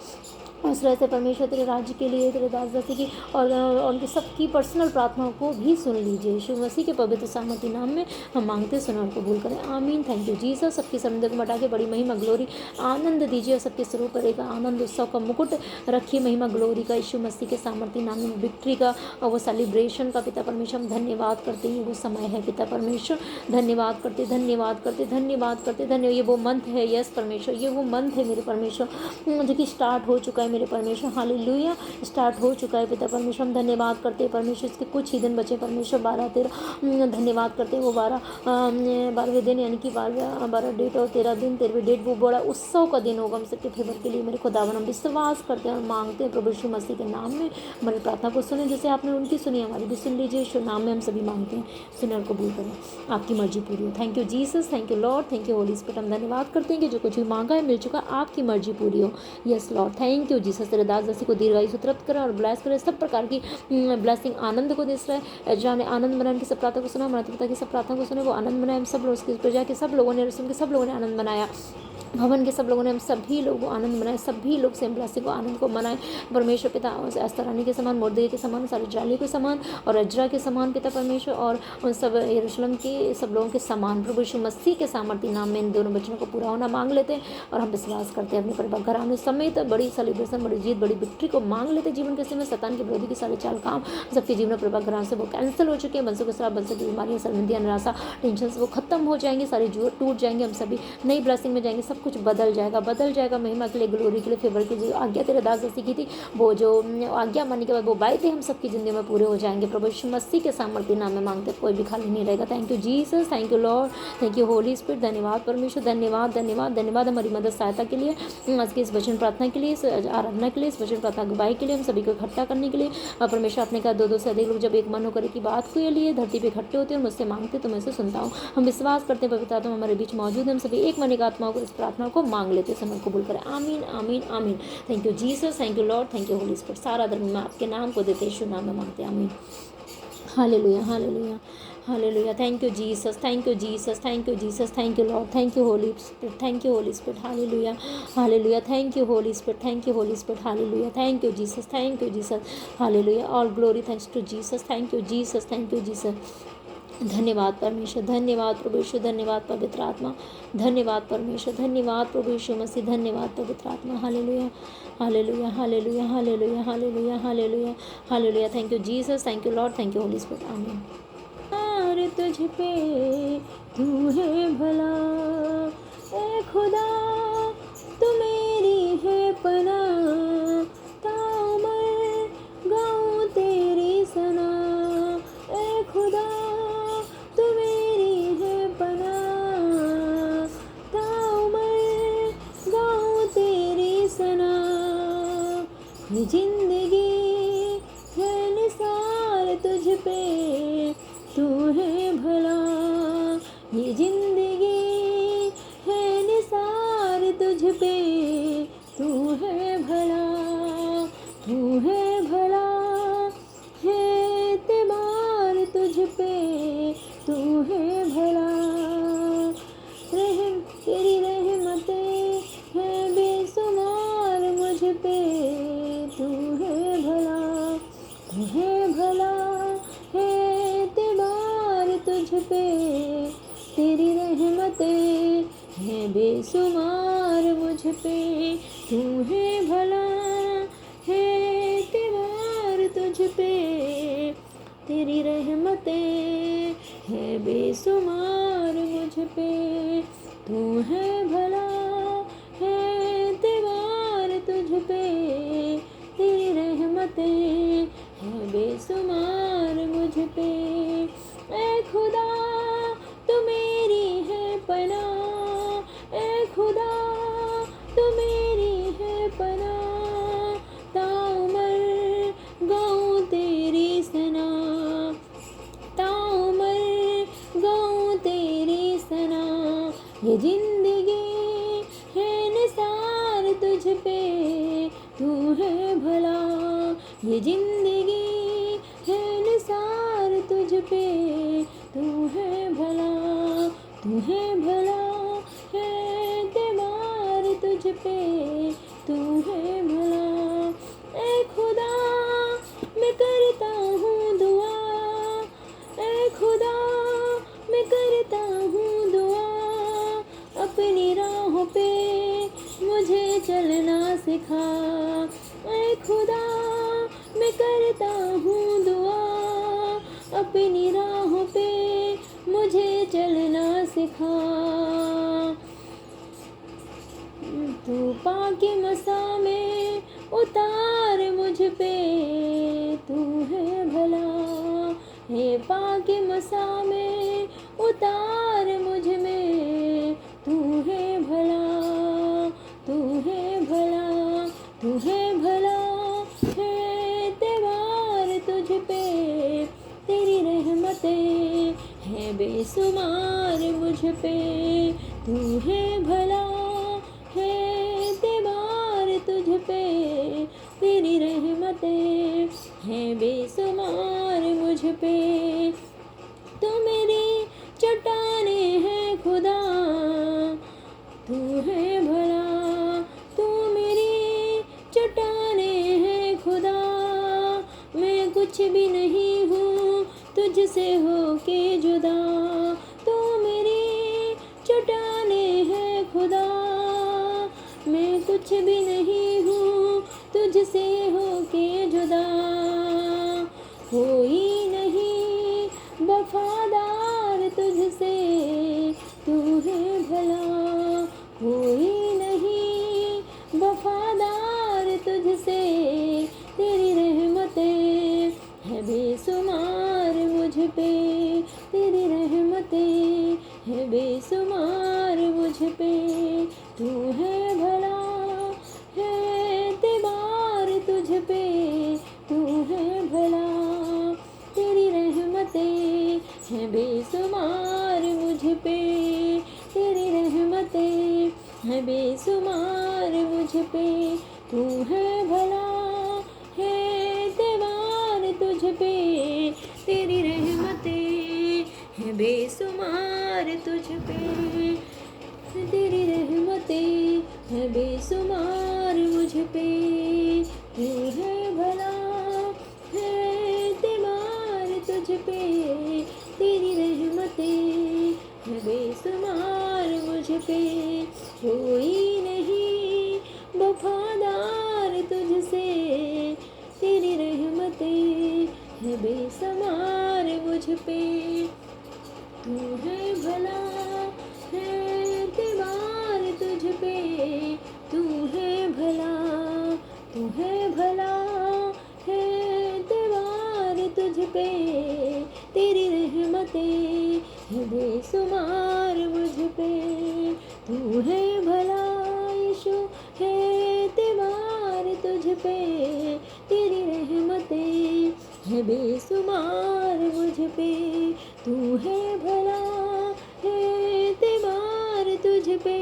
उस तरह से परमेश्वर तेरे राज्य के लिए, तेरे दास दासी की और उनकी सबकी पर्सनल प्रार्थनाओं को भी सुन लीजिए। यीशु मसीह के पवित्र सामर्थ्य नाम में हम मांगते सुन और कबूल करें, आमीन। Thank you Jesus. सबकी समुद्र को मटा के बड़ी महिमा ग्लोरी आनंद दीजिए और सबके स्वरूप पर एक आनंद उत्सव का मुकुट रखिए, महिमा ग्लोरी का यीशु मसीह के सामर्थ्य नाम में विक्ट्री का और वो सेलिब्रेशन का पिता परमेश्वर हम धन्यवाद करते हैं। वो समय है पिता परमेश्वर, धन्यवाद करते धन्यवाद करते धन्यवाद करते धन्यवाद। ये वो मंथ है, यस परमेश्वर, ये वो मंथ है मेरे परमेश्वर जो कि स्टार्ट हो चुका है मेरे परमेश्वर, हालेलुया, स्टार्ट हो चुका है पिता परमेश्वर। हम धन्यवाद करते हैं परमेश्वर, इसके कुछ ही दिन बचे परमेश्वर, 12-13 धन्यवाद करते हैं। वो 12वें दिन यानी कि 12 डेट और 13 दिन 13वीं डेट वो बड़ा उत्सव का दिन होगा हम सबके फेवर के लिए। मेरे खुदावन हम विश्वास करते हैं और मांगते हैं प्रभु यीशु मसीह के नाम में हमारी प्रार्थना को सुने, जैसे आपने उनकी सुनी हमारी भी सुन लीजिए। यीशु नाम में हम सभी मांगते हैं, सुने और कबूल करें, आपकी मर्जी पूरी हो। Thank you Jesus, thank you Lord, thank you Holy spirit. हम धन्यवाद करते हैं कि जो कुछ भी मांगा है मिल चुका, आपकी मर्जी पूरी हो। Yes Lord, thank you Jesus. तेरे दास दासी को दीर्घायु सुत्रत करे और ब्लेस करे, सब प्रकार की ब्लेसिंग आनंद को दे रहा है। एजरा ने आनंद बनाने की सब प्रार्थना को सुना, हमारे पिता की सब प्रार्थना को सुने, वो आनंद बनाए। हम सब लोग उसकी प्रजा के सब लोगों ने, रसूल के सब लोगों ने आनंद बनाया, भवन के सब लोगों ने, हम सभी लोग को आनंद मनाए, सभी लोग सेम ब्लेसिंग को आनंद को मनाए परमेश्वर पिता। अस्तरानी के समान, मुर्दे के समान, सारे जाली के समान और अजरा के समान पिता परमेश्वर, और उन सब यरूशलेम के सब लोगों के समान प्रभु यीशु मसीह के सामर्थ्य नाम में इन दोनों बच्चों को पूरा होना मांग लेते हैं। और हम विश्वास करते हैं अपने परिवार घराने समेत बड़ी सेलिब्रेशन, बड़ी जीत, बड़ी विक्ट्री को मांग लेते हैं। जीवन के में शैतान के विरोधी के सारे चाल काम सबके जीवन परिवार घराने से वो कैंसिल हो चुके हैं। बंसों के श्राप, बंसों की बीमारियां, शर्मिंदियां, निराशा, टेंशन वो खत्म हो जाएंगे, सारे जुए टूट जाएंगे, हम सभी नई ब्लेसिंग में जाएंगे, सब कुछ बदल जाएगा, बदल जाएगा। महिमा के लिए, ग्लोरी के लिए, फेवर के लिए आज्ञा तेरे दास दासी की थी, वो जो आज्ञा मानने के बाद वो वायदे हम सबकी जिंदगी में पूरे हो जाएंगे। प्रभु यीशु मसीह के सामर्थ्य नाम में मांगते, कोई भी खाली नहीं रहेगा। Thank you Jesus, thank you Lord, thank you Holy spirit. धन्यवाद परमेश्वर, धन्यवाद धन्यवाद धन्यवाद हमारी मदद सहायता के लिए, आज की इस वचन प्रार्थना के लिए, इस आराधना के लिए, इस वचन प्रार्थना गवाही के लिए, हम सभी को इकट्ठा करने के लिए। और परमेश्वर आपने कहा 2-2 से अधिक लोग जब एक मन होकर की बात के लिए धरती पे इकट्ठे होते हैं और मुझसे मांगते तो मैं से सुनता हूँ। हम विश्वास करते हैं पवित्र आत्मा हमारे बीच मौजूद है, हम सभी एक मन एक आत्मा को इस प्रार्थना को मांग लेते समय कबूल करें, आमीन आमीन आमीन। Thank you Jesus, thank you Lord, thank you Holy spirit. सारा धर्म में आपके नाम को देते यीशु नाम में मांगते हैं, आमीन। Hallelujah hallelujah hallelujah. Thank you Jesus, thank you Jesus, thank you Jesus, thank you Lord, thank you Holy Spirit, thank you Holy Spirit. Hallelujah hallelujah, thank you Holy Spirit, thank you Holy Spirit. Hallelujah, thank you Jesus, thank you Jesus. Hallelujah, all glory thanks to Jesus, thank you Jesus, thank you Jesus. धन्यवाद परमेश्वर, धन्यवाद प्रभु यीशु, धन्यवाद पवित्र आत्मा, धन्यवाद परमेश्वर, धन्यवाद प्रभु यीशु मसीह, धन्यवाद पवित्र आत्मा। Hallelujah hallelujah hallelujah hallelujah hallelujah hallelujah hallelujah. Thank you Jesus, thank you Lord, thank you Holy spirit, आमीन। यार तुझ पे तू है भला, ए खुदा तू मेरी है पनाह, ताउमर गाऊं तेरी सना, ए खुदा तू मेरी है पनाह, ताउमर गाऊं तेरी सना। ये जिंदगी है निसार तुझ पे तू है भला, ये जिंदगी है निसार तुझ पे तू है भला, तू है भला, है एतबार तुझ पे तू है भला। रहम तेरी रहमतें है बेसुमार मुझ पे, तू है भला, तू है भला, है एतबार तुझ पे, तेरी रहमतें है बेसुमार मुझ पे, तू है भला, है एतबार तुझ पे, तेरी रहमतें है बेसुमार मुझ पे, तू है भला, है एतबार तुझ पे, तेरी रहमतें है बेसुमार मुझ पे। ए खुदा तू मेरी है पनाह, ए खुदा तू मेरी है पनाह, ये जिंदगी है निसार तुझ पे, तू है भला। ये जिंदगी है निसार तुझ पे, तू है भला। तू है भला है एतबार तुझ पे, तू है भला। ऐ खुदा मैं करता हूँ दुआ, ऐ खुदा मैं करता हूँ दुआ, अपनी राहों पे मुझे चलना सिखा। ऐ खुदा मैं करता हूँ दुआ, अपनी राहों पे मुझे चलना सिखा। तू पाके मसा में उतार मुझ पे, तू है भला। हे पाके मसा में उतार मुझ में, तू है भला। तू है भला, तू है भला है त्योहार तुझ पे, तेरी रहमतें है बेसुमार मुझ पे। तू है भला है त्योहार तुझ पे, तेरी रहमतें है बेसुमार मुझ पे। तू मेरी चट्टाने है खुदा, तू है भला। तू मेरी चट्टाने है खुदा, मैं कुछ भी नहीं हूँ तुझसे होके जुदा। तू मेरी चट्टाने है खुदा, मैं कुछ भी नहीं हूँ तुझसे होके जुदा। कोई नहीं वफादार तुझसे, तू है भला। कोई नहीं वफादार तुझसे, तेरी रहमतें है बेसुमार मुझ पे, तेरी रहमतें है बेसुमार मुझ पे। तू है भला है त्योहार तुझ पे, तू है भला। तेरी रहमतें है बेसुमार मुझ पे, तेरी रहमतें है बेसुमार मुझ पे। तू है भला है त्योहार तुझ पे, तेरी रहमतें है बेसुमार तुझ पे, तेरी रहमतें है बेसुमार मुझ पे। तू है भला है त्योहार तुझ पे, तेरी रहमतें है बेसुमार मुझ पे। कोई नहीं वफादार तुझसे, तेरी रहमतें है बेसुमार मुझ पे। तू है भला है त्योहार तुझ पे, तू है भला। तू है भला है त्योहार तुझ पे, तेरी रहमतें है बेसुमार मुझ पे। तू है भला यीशु है त्योहार तुझ पे, तेरी रहमतें है बेसुमार मुझ पे। तू है भला है त्योहार तुझ पे,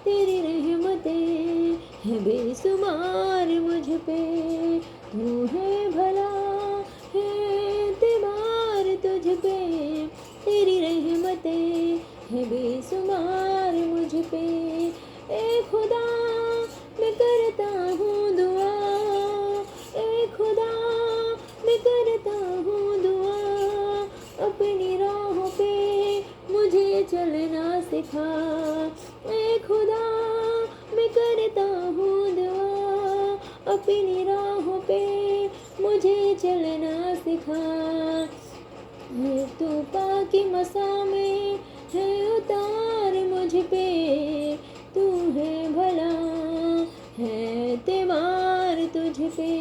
तेरी रहमतें है बेसुमार मुझ पे। तू है भला है त्योहार तुझ पे, तेरी रहमतें है बेसुमार मुझ पे। ए खुदा मैं करता हूँ दुआ, ए खुदा मैं करता हूँ दुआ, अपनी राहों पे मुझे चलना सिखा। ए खुदा मैं करता हूँ दुआ, अपनी राहों पे मुझे चलना सिखा। है तू पाकी मसा में है उतार मुझ पे, तू है भला है त्योहार तुझ पे।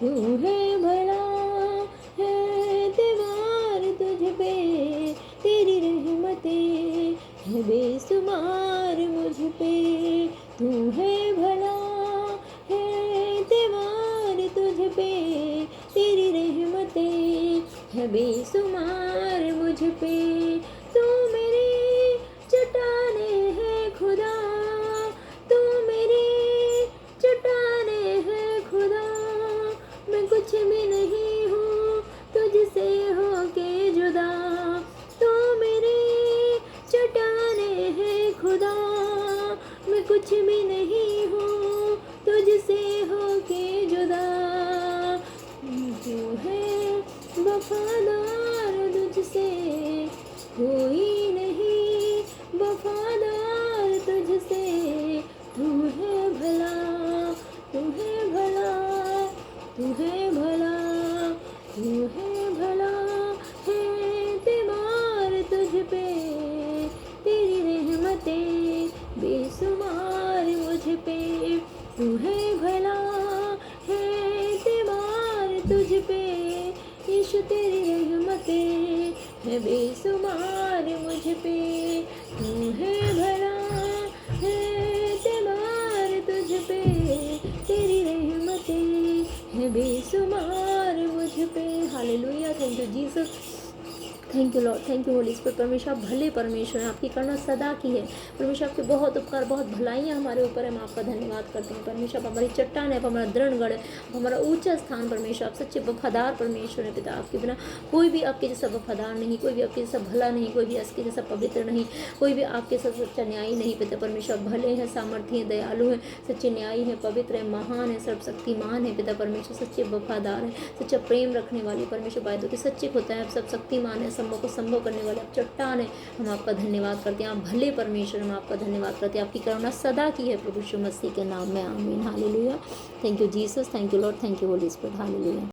तू है भला है त्योहार तुझ पे, तेरी रहमतें है बेसुमार मुझ पे। तू है भला है त्योहार तुझ पे, तेरी रहमतें है बेसुमार मुझ पे। तू मेरी चट्टाने कुछ भी नहीं हूँ तुझसे होके जुदा। तू है वफादार तुझसे कोई नहीं वफादार तुझसे। तू है भला तू है भला तू है भला तू है भला है एतबार तुझ पे। तेरी रहमतें बेशुमार मुझ पे। तू है भला है एतबार तुझ पे। यीशु तेरी रहमतें है बेशुमार मुझ पे। तू है भला है एतबार तुझ पे। तेरी रहमतें है बेशुमार मुझ पे। Hallelujah. Thank you Jesus, thank you Lord, thank you Holy spirit. परमेश्वर आप भले परमेश्वर हैं, आपकी करुणा सदा की है। परमेश्वर आपके बहुत उपकार बहुत भलाइयाँ हमारे ऊपर है, हम आपका धन्यवाद करते हैं। परमेश्वर आप हमारी चट्टान है, आप हमारा दृढ़गढ़ है, आप हमारा ऊंचा स्थान। परमेश्वर आप सच्चे वफादार परमेश्वर है पिता। आपके बिना कोई भी आपके जैसा वफादार नहीं, कोई भी आपके जैसा भला नहीं, कोई भी आपके जैसा पवित्र नहीं, कोई भी आपके जैसा सच्चा न्यायी नहीं पिता। परमेश्वर भले हैं, सामर्थ्य हैं, दयालु हैं, सच्चे न्यायी हैं, पवित्र हैं, महान है, सर्वशक्तिमान है पिता। परमेश्वर सच्चे वफादार हैं, सच्चा प्रेम रखने वाले परमेश्वर वायदों के सच्चे होता है, आप सब शक्तिमान है, संभव को संभव करने वाले आप चट्टान है। हम आपका धन्यवाद करते हैं, आप भले परमेश्वर, हम आपका धन्यवाद करते हैं। आपकी करुणा सदा की है प्रभु यीशु मसीह के नाम में, आमीन। Hallelujah. Thank you Jesus, thank you Lord, thank you Holy Spirit. Hallelujah.